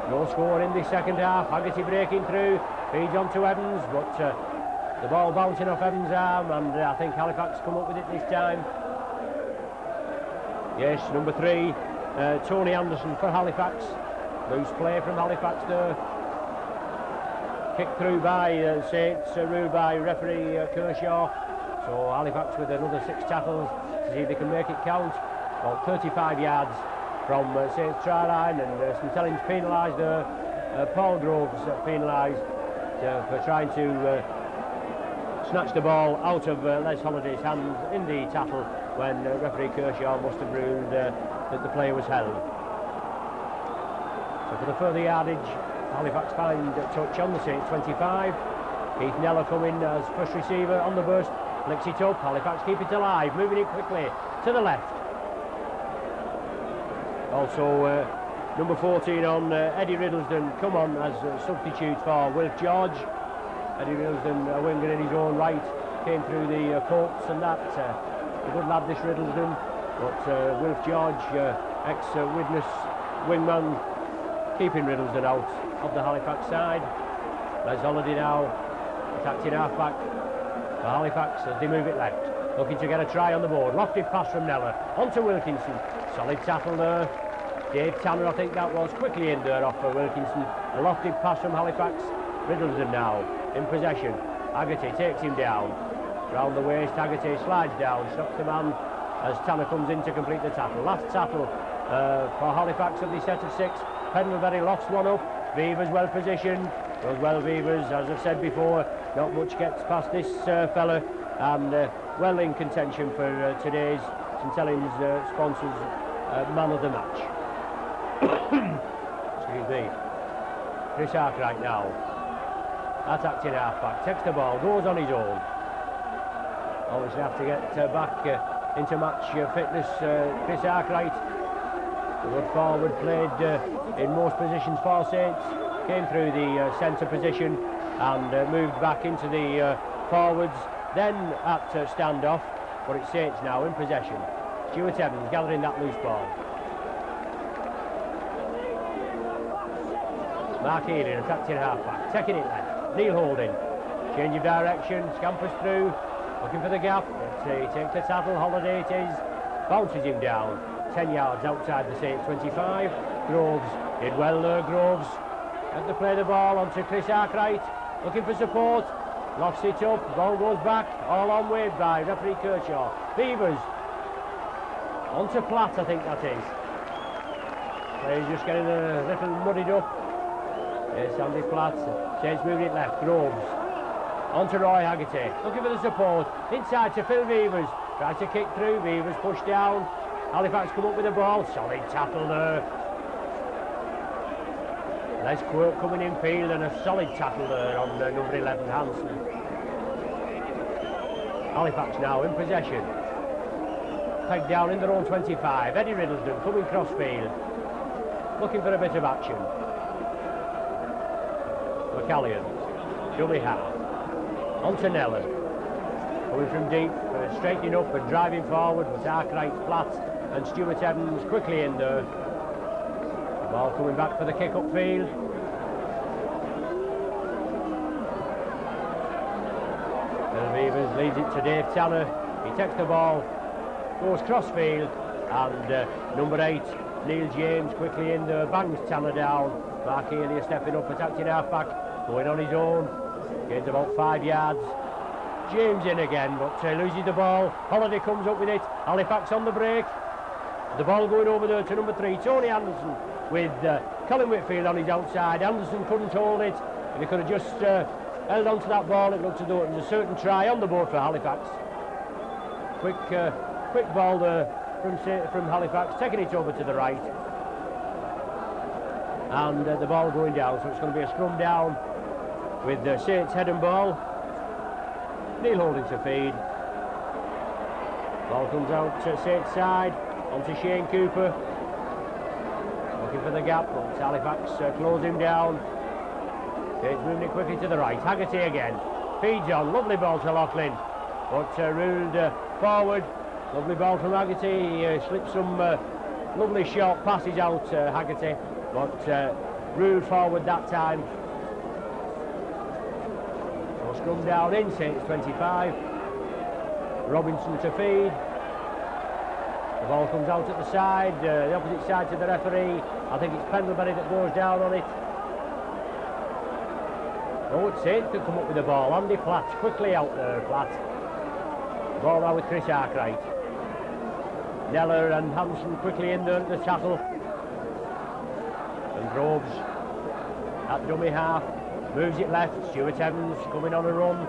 No score in the second half. Haggerty breaking through, feeds on to Evans, but the ball bouncing off Evans' arm, and I think Halifax come up with it this time. Yes, number 3, Tony Anderson for Halifax. Loose play from Halifax there. Kicked through by Saints, ruled by referee Kershaw. So Halifax with another 6 tackles to see if they can make it count. About 35 yards from Saints try line, and St Helens penalised there. Paul Groves penalised for trying to snatch the ball out of Les Holiday's hands in the tackle when referee Kershaw must have ruled that the play was held. So for the further yardage, Halifax find touch on the Saints 25. Keith Neller coming as first receiver on the burst, flicks it up. Halifax keep it alive, moving it quickly to the left. Also number 14 on Eddie Riddlesden come on as substitute for Wilf George. Eddie Riddlesden, a winger in his own right, came through the courts and that. A good lad this Riddlesden, but Wilf George, ex-witness wingman, keeping Riddlesden out of the Halifax side. Les Holiday now attacked in half-back for Halifax as they move it left. Looking to get a try on the board. Lofted pass from Neller onto Wilkinson. Solid tackle there. Dave Tanner, I think that was, quickly in there off for Wilkinson. A lofted pass from Halifax. Riddlesden now in possession. Haggerty takes him down. Round the waist, Haggerty slides down, stops the man as Tanner comes in to complete the tackle. Last tackle for Halifax of the set of 6. Pendlebury lofts one up. Beavers well positioned. Does well, Beavers, as I've said before, not much gets past this fella, and well in contention for today's St Helens sponsors man of the match. Excuse me. Chris Arkwright now. Attacked in half-back, takes the ball, goes on his own. Obviously have to get back into match fitness, Chris Arkwright. The good forward played in most positions for Saints. Came through the centre position and moved back into the forwards. Then at standoff, but it's Saints now in possession. Stuart Evans gathering that loose ball. Mark Healy attacked in half-back, taking it left. Neil Holding, change of direction, scampers through, looking for the gap. He takes the tackle, Holiday it is, bounces him down, 10 yards outside the Saints 25. Groves did well there, Groves. Had to play the ball onto Chris Arkwright, looking for support, lofts it up, ball goes back, all on waved by referee Kershaw. Beavers, onto Platt I think that is. He's just getting a little muddied up. Yes, Andy Platt, Saints moving it left, Groves, onto Roy Haggerty, looking for the support, inside to Phil Beavers, tries to kick through, Beavers pushed down, Halifax come up with the ball, solid tackle there. Les Quirk coming in field and a solid tackle there on number 11 Hansen. Halifax now in possession. Pegged down in their own 25. Eddie Riddlesden coming cross field. Looking for a bit of action. McCallion, dummy half. On to Neller. Coming from deep, straightening up and driving forward with Arkwright, Platt and Stuart Evans quickly in there. Ball coming back for the kick up field. Phil Beavers leads it to Dave Tanner. He takes the ball, goes cross field, and number 8, Neil James quickly in there, bangs Tanner down. Mark Healy stepping up, attacking half-back, going on his own. Gains about 5 yards. James in again, but loses the ball. Holiday comes up with it. Halifax on the break. The ball going over there to number 3, Tony Anderson, with Colin Whitfield on his outside. Anderson couldn't hold it. If he could have just held on to that ball, it looked as though it was a certain try on the board for Halifax. Quick ball there from Halifax, taking it over to the right. And the ball going down, so it's going to be a scrum down with Saints head and ball. Neil holding to feed. Ball comes out to Saints side, onto Shane Cooper. Looking for the gap, but Halifax close him down. Saints moving it quickly to the right. Haggerty again. Feeds on, lovely ball to Loughlin. But ruled forward. Lovely ball from Haggerty. He slipped some lovely short passes out, Haggerty. But ruled forward that time. So scrum down in Saints 25. Robinson to feed. The ball comes out at the side, the opposite side to the referee. I think it's Pendlebury that goes down on it. Oh, it's Saints to come up with the ball. Andy Platt quickly out there, Platt. Ball now with Chris Arkwright. Neller and Hanson quickly in there at the tackle. And Groves at dummy half. Moves it left. Stuart Evans coming on a run.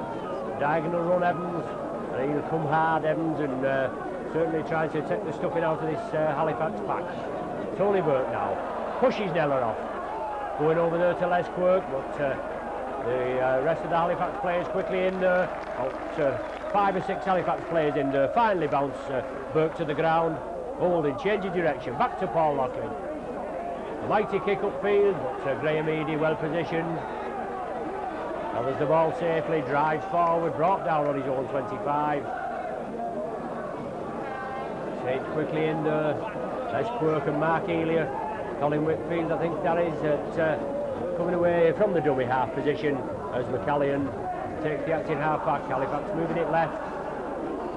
Diagonal run, Evans. And he'll come hard, Evans, and certainly trying to take the stuffing out of this Halifax pack. Tony Burke now. Pushes Neller off. Going over there to Les Quirk, but the rest of the Halifax players quickly in there. About 5 or 6 Halifax players in there. Finally bounce Burke to the ground. Holding, changing direction. Back to Paul Loughlin. A mighty kick upfield, but Graham Eady well positioned. Gathers the ball safely, drives forward, brought down on his own 25. Saints quickly in there. Les Quirk and Mark Elia. Colin Whitfield, I think that is, coming away from the dummy half position as McCallion takes the acting half back. Halifax moving it left.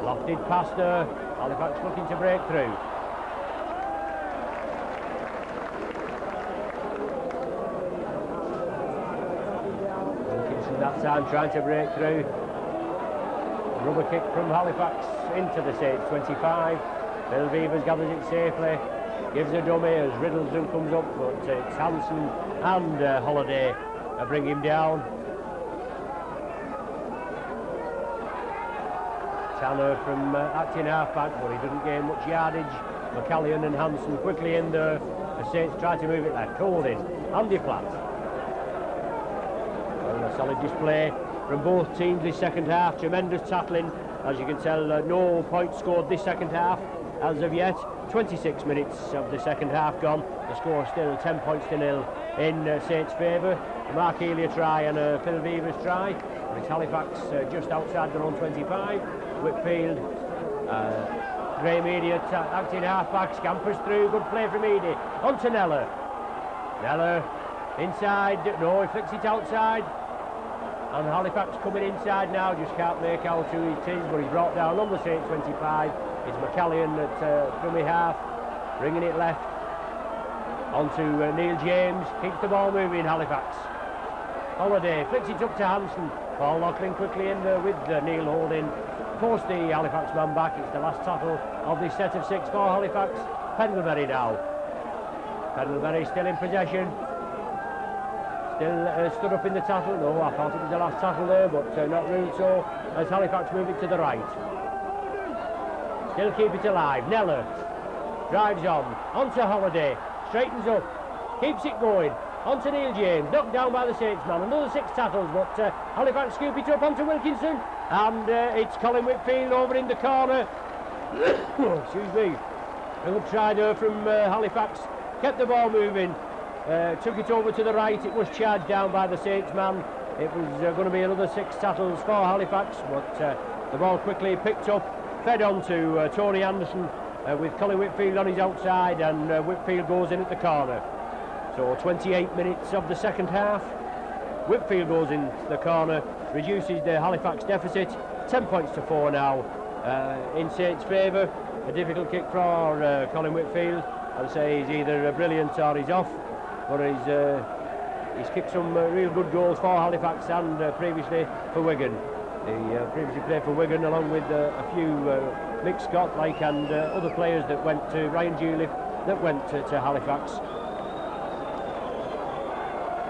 Lofted past her. Halifax looking to break through. Wilkinson that time trying to break through. Rubber kick from Halifax into the Saints 25. Bill Beavers gathers it safely. Gives a dummy as Riddlesden comes up, but it's Hanson and Holiday bring him down. Tanner from acting half-back, but he doesn't gain much yardage. McCallion and Hanson quickly in there. The Saints try to move it left. Holding. Andy Platt. Well, a solid display from both teams this second half. Tremendous tackling. As you can tell, no points scored this second half as of yet. 26 minutes of the second half gone. The score still 10 points to 0 in Saints' favour. Mark Elia try and Phil Beavers try. But it's Halifax just outside their own 25. Whitfield, Graham Eady acting half-back, scampers through. Good play from Eady. On to Neller. Neller inside. No, he flicks it outside. And Halifax coming inside now. Just can't make out who it is, but he's brought down on the Saints 25. It's McCallion at dummy half, bringing it left onto Neil James. Keeps the ball moving, Halifax. Holiday flicks it up to Hanson. Paul Loughlin quickly in there with Neil holding. Force the Halifax man back. It's the last tackle of this set of 6 for Halifax. Pendlebury now. Pendlebury still in possession. Still stood up in the tackle. No, I thought it was the last tackle there, but not really so, as Halifax move it to the right. Still keep it alive. Neller drives on to Holiday, straightens up, keeps it going. On to Neil James, knocked down by the Saints man. Another 6 tackles, but Halifax scoop it up onto Wilkinson, and it's Colin Whitfield over in the corner. Excuse me. A good try there from Halifax. Kept the ball moving. Took it over to the right. It was charged down by the Saints man. It was going to be another 6 tackles for Halifax, but the ball quickly picked up. Fed on to Tony Anderson with Colin Whitfield on his outside, and Whitfield goes in at the corner. So 28 minutes of the second half. Whitfield goes in the corner, reduces the Halifax deficit. 10 points to 4 now in Saints' favour. A difficult kick for Colin Whitfield. I'd say he's either brilliant or he's off, but he's kicked some real good goals for Halifax and previously for Wigan. He previously played for Wigan along with a few Mick Scott and other players that went to Ryan Juliff that went to Halifax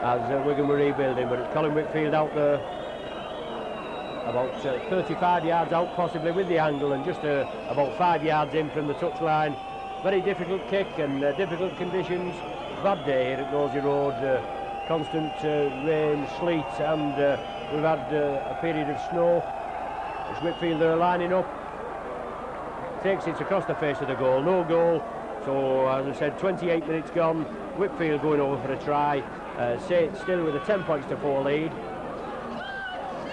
as Wigan were rebuilding. But it's Colin Whitfield out there, about 35 yards out possibly with the angle, and just about 5 yards in from the touchline. Very difficult kick and difficult conditions. Bad day here at Nosey Road, constant rain, sleet, and we've had a period of snow. It's Whitfield there lining up, takes it across the face of the goal, no goal. So as I said, 28 minutes gone, Whitfield going over for a try. Saints still with a 10 points to 4 lead.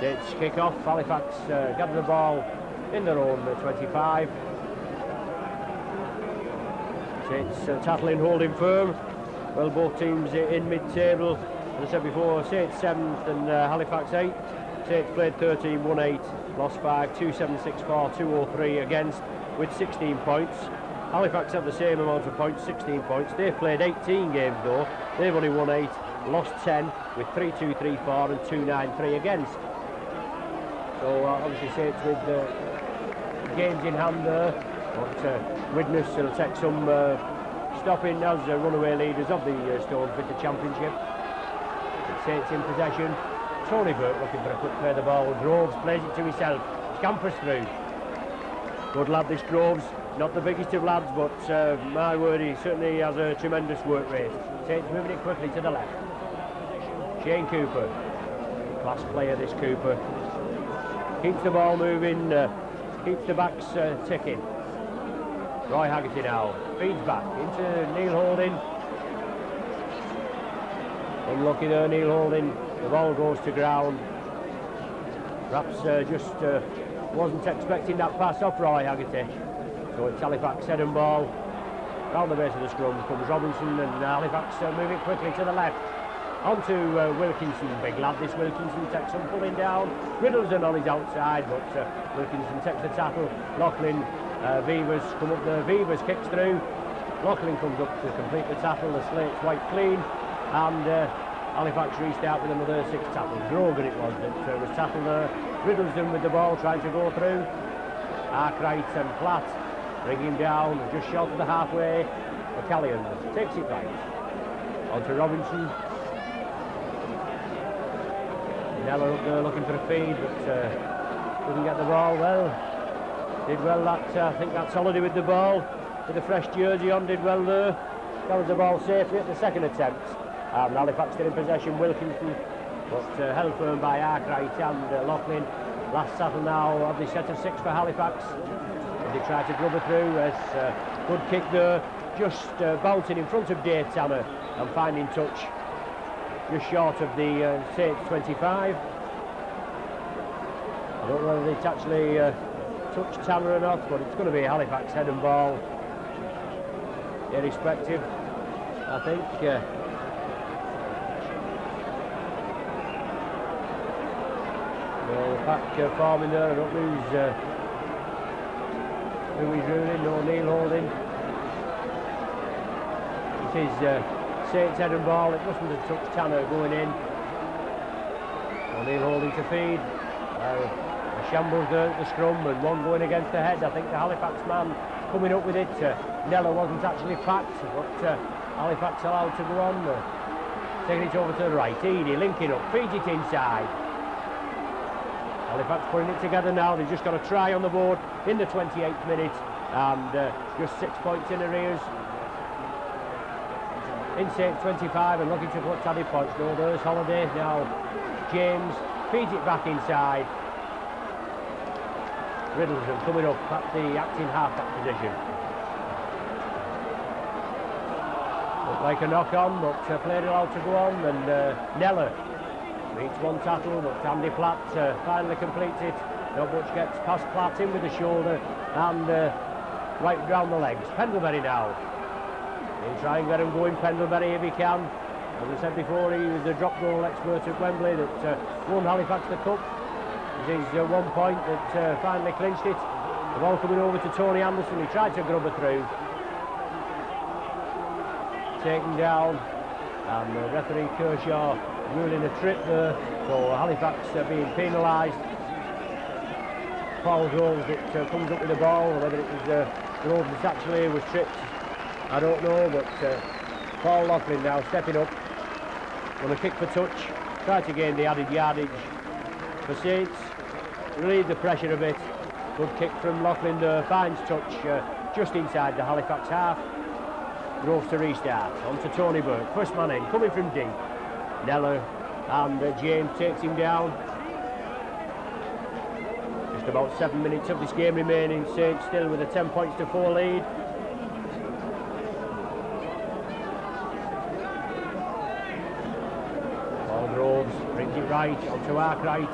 Saints kick off, Halifax gather the ball in their own 25. Saints tackling, holding firm. Well, both teams in mid-table. As I said before, Saints 7th and Halifax 8th. Saints played 13, won 8, lost 5, 2-7, 6-4, 2-0-3 against with 16 points. Halifax have the same amount of points, 16 points. They've played 18 games though. They've only won 8, lost 10 with 3-2, 3-4 and 2-9-3 against. So obviously Saints with games in hand there. But Widnes will take some stopping as runaway leaders of the Stonefitter Championship. Saints in possession. Tony Burke looking for a quick play of the ball. Groves plays it to himself. Scampers through. Good lad this Groves. Not the biggest of lads, but my word, he certainly has a tremendous work rate. Saints moving it quickly to the left. Shane Cooper. Class player this Cooper. Keeps the ball moving, keeps the backs ticking. Roy Haggerty now feeds back into Neil Holding. Unlucky there, Neil Holding. The ball goes to ground. Perhaps just wasn't expecting that pass off Roy Haggerty. So it's Halifax head and ball. Round the base of the scrum comes Robinson, and Halifax moving quickly to the left. On to Wilkinson, big lad this Wilkinson, takes some pulling down. Riddleson on his outside, but Wilkinson takes the tackle. Lachlan, Vevers come up there, Vevers kicks through. Lachlan comes up to complete the tackle, the slate's white clean, and Halifax restart with another 6 tackles. Grogan it was that was tackled there. Riddleson with the ball, trying to go through. Arkwright and Platt bring him down, just short of the halfway. McCallion takes it right. On to Robinson. Neller up there looking for a feed, but doesn't get the ball well. Did well that, I think that's Holiday with the ball, with a fresh jersey on, did well there. Got the ball safely at the second attempt. Halifax still in possession, Wilkinson, but held firm by Arkwright and Lachlan. Last tackle now of the set of 6 for Halifax. And they try to grubber through, good kick there, just bouncing in front of Dave Tanner and finding touch. Just short of the Saints 25. I don't know whether it's actually touched Tanner or not, but it's going to be Halifax head and ball. Irrespective, I think. Well, the pack forming there. I don't lose Louis Rooney, no Neil Holding. It is Saints head and ball. It mustn't have touched Tanner going in. Neil Holding to feed. A shambles there at the scrum, and one going against the head. I think the Halifax man coming up with it. Neller wasn't actually packed, but Halifax allowed to go on. Taking it over to the right. Eady linking up, feeds it inside. Halifax putting it together now. They've just got a try on the board in the 28th minute, and just 6 points in arrears. In Saints 25 and looking to put added points. No, there's Holiday now. James feeds it back inside. Riddleson coming up at the acting half-back position. Looked like a knock-on, but played allowed to go on, and Neller meets one tackle, but Andy Platt finally completes it. Not much gets past Platt in with the shoulder and right round the legs. Pendlebury now. He'll try and get him going, Pendlebury, if he can. As I said before, he was the drop goal expert at Wembley that won Halifax the Cup. It is 1 point that finally clinched it. The ball coming over to Tony Anderson. He tried to grub her through. taken down, and the referee Kershaw ruling a trip there, so Halifax being penalised. Paul Groves that comes up with the ball, whether it was Groves that actually was tripped, I don't know, but Paul Loughlin now stepping up on a kick for touch, try to gain the added yardage for Saints, relieve the pressure a bit. Good kick from Loughlin there, finds touch just inside the Halifax half. Groves to restart, on to Tony Burke, first man in, coming from deep. Neller and James takes him down. Just about 7 minutes of this game remaining, Saints still with a 10 points to 4 lead. Paul Groves brings it right, onto Arkwright,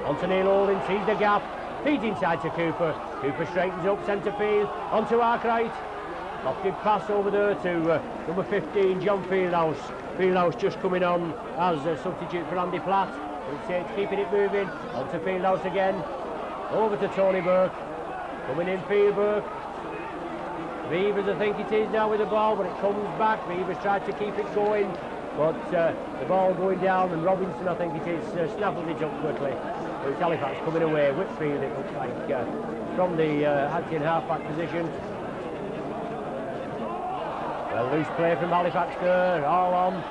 onto Neil Holding, sees the gap, feeds inside to Cooper. Cooper straightens up centre field, onto Arkwright. Lofted pass over there to number 15, John Fieldhouse. Fieldhouse just coming on as a substitute for Andy Platt. It's keeping it moving, onto Fieldhouse again. Over to Tony Burke. Coming in field, Burke. Beavers, I think it is now with the ball, but it comes back. Beavers tried to keep it going, but the ball going down, and Robinson, I think it is, snaffled it up quickly. But it's Halifax coming away. Whitfield, it looks like, from the Acton half-back position. Well, loose play from Halifax there, all on.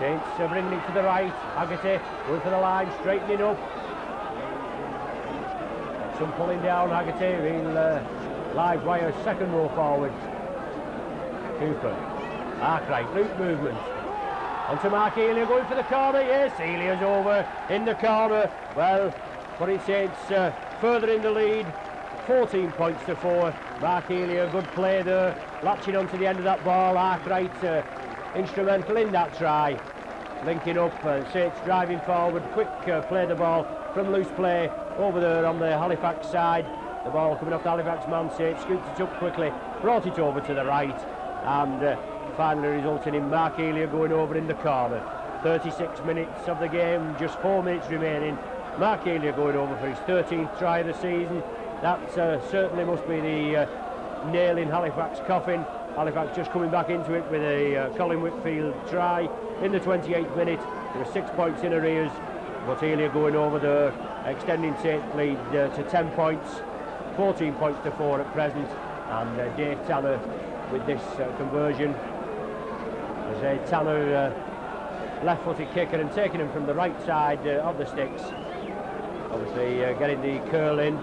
Saints bringing it to the right. Haggerty going for the line, straightening up. Some pulling down, Haggerty, real live wire, second row forward. Cooper, Arkwright, loop movement. Onto Mark Elia, going for the corner, yes, Elia's over in the corner. Well, putting Saints further in the lead, 14 points to 4. Mark Elia, good play there, latching onto the end of that ball. Arkwright instrumental in that try. Linking up, Saints driving forward, quick play the ball from loose play over there on the Halifax side. The ball coming off the Halifax man, Saints scoops it up quickly, brought it over to the right, and finally resulting in Mark Elia going over in the corner. 36 minutes of the game, just 4 minutes remaining. Mark Elia going over for his 13th try of the season. That certainly must be the nail in Halifax coffin. Halifax just coming back into it with a Colin Whitfield try in the 28th minute. There were 6 points in arrears, but Elia going over there, extending Saints lead to 10 points, 14 points to 4 at present. And Dave Tanner with this conversion. As Tanner left-footed kicker and taking him from the right side of the sticks. Obviously getting the curl in.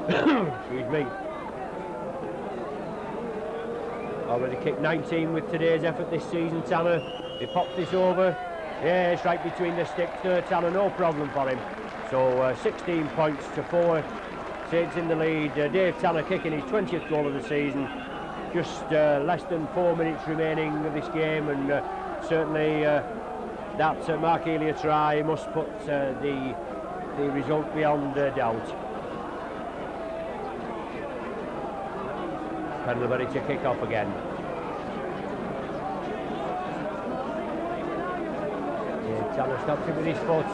Excuse me. Already kicked 19 with today's effort this season, Tanner. He popped this over. Yeah, it's right between the sticks there, Tanner, no problem for him. So 16 points to 4. Saints in the lead. Dave Tanner kicking his 20th goal of the season. Just less than 4 minutes remaining of this game, and certainly that Mark Elia try must put the result beyond doubt. Pendlebury to kick off again. Yeah, Tanner stops it with his foot.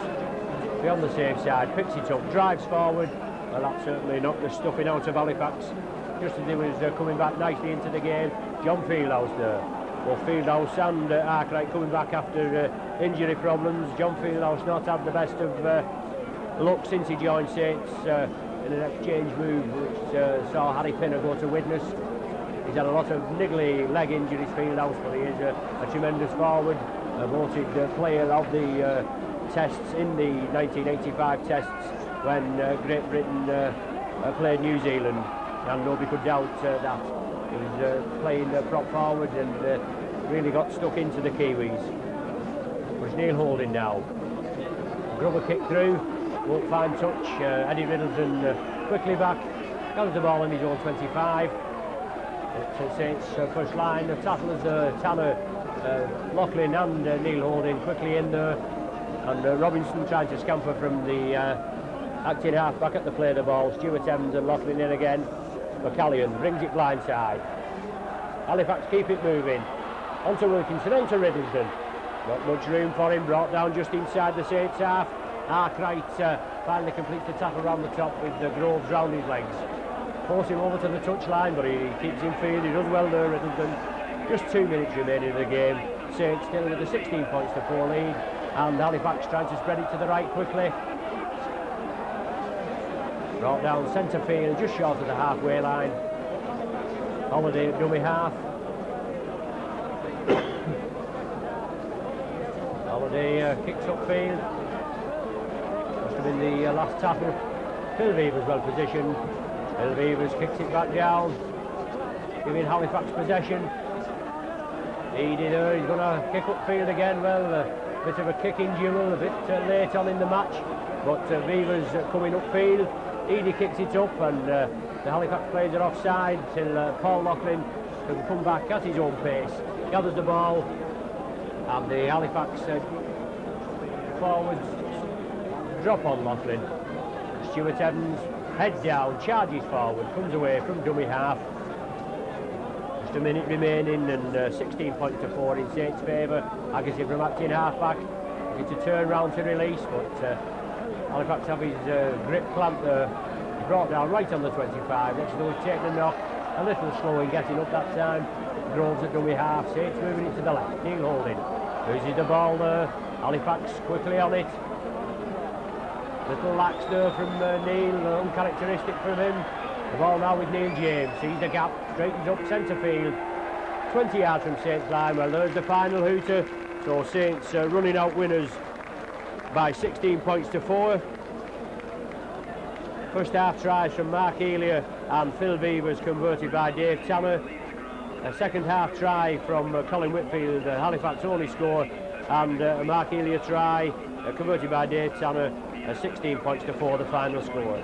Be on the safe side, picks it up, drives forward. Well, that certainly knocked the stuffing out of Halifax. Just as he was coming back nicely into the game. John Fieldhouse there. Well, Fieldhouse and Arkwright coming back after injury problems. John Fieldhouse not had the best of luck since he joined Saints in an exchange move which saw Harry Pinner go to witness. He's had a lot of niggly leg injuries, Fieldhouse, but he is a tremendous forward, a voted player of the tests in the 1985 tests when Great Britain played New Zealand, and nobody could doubt that. He was playing prop forward and really got stuck into the Kiwis. But Neil Holding now. Grubber kick through, won't find touch. Eddie Riddleton quickly back, comes the ball in his own 25. It's Saints first line, the tattlers Tanner, Loughlin and Neil Holding quickly in there, and Robinson trying to scamper from the acting half back at the play of the ball. Stuart Evans and Loughlin in again. McCallion brings it blindside. Halifax keep it moving. Onto Wilkinson, onto Riddleton. Not much room for him, brought down just inside the Saints half. Arkwright finally completes the tackle around the top with the Groves round his legs. Force him over to the touchline, but he keeps in field. He does well there, Riddleton. Just 2 minutes remaining in the game. Saints still with the 16 points to 4 lead, and Halifax trying to spread it to the right quickly. Brought down centre field, just short of the halfway line. Holiday at dummy half. Holiday kicks upfield. Must have been the last tackle. Phil Beavers well positioned. Phil Beavers kicks it back down, giving Halifax possession. He's going to kick upfield again. Well, a bit of a kicking duel, a bit late on in the match, but Beavers coming upfield. Edie kicks it up, and the Halifax players are offside till Paul Loughlin can come back at his own pace, gathers the ball, and the Halifax forwards drop on Loughlin. Stuart Evans, head down, charges forward, comes away from dummy half. Just a minute remaining, and 16 points to 4 in Saints' favour. Agassi from acting half-back, it's a turn round to release, but Halifax have his grip clamp there. He's brought down right on the 25. Next to take the knock, a little slow in getting up that time. Groves at dummy half, Saints moving it to the left. Neil Holding loses the ball there. Halifax quickly on it. Little lax there from Neil, uncharacteristic from him. The ball now with Neil James, sees the gap, straightens up centre field. 20 yards from Saints line. Well, there's the final hooter. So Saints running out winners by 16 points to 4. First half tries from Mark Elia and Phil Beavers, converted by Dave Tanner. A second half try from Colin Whitfield, Halifax only score, and a Mark Elia try converted by Dave Tanner. 16 points to 4, the final score.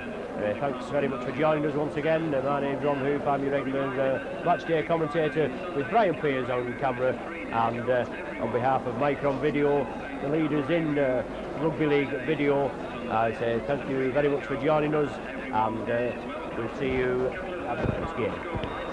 Thanks very much for joining us once again. My name's Ron Hoop, I'm your regular match day commentator with Brian Pears on camera, and on behalf of Micron Video, the leaders in Rugby League video, I say thank you very much for joining us, and we'll see you at the next game.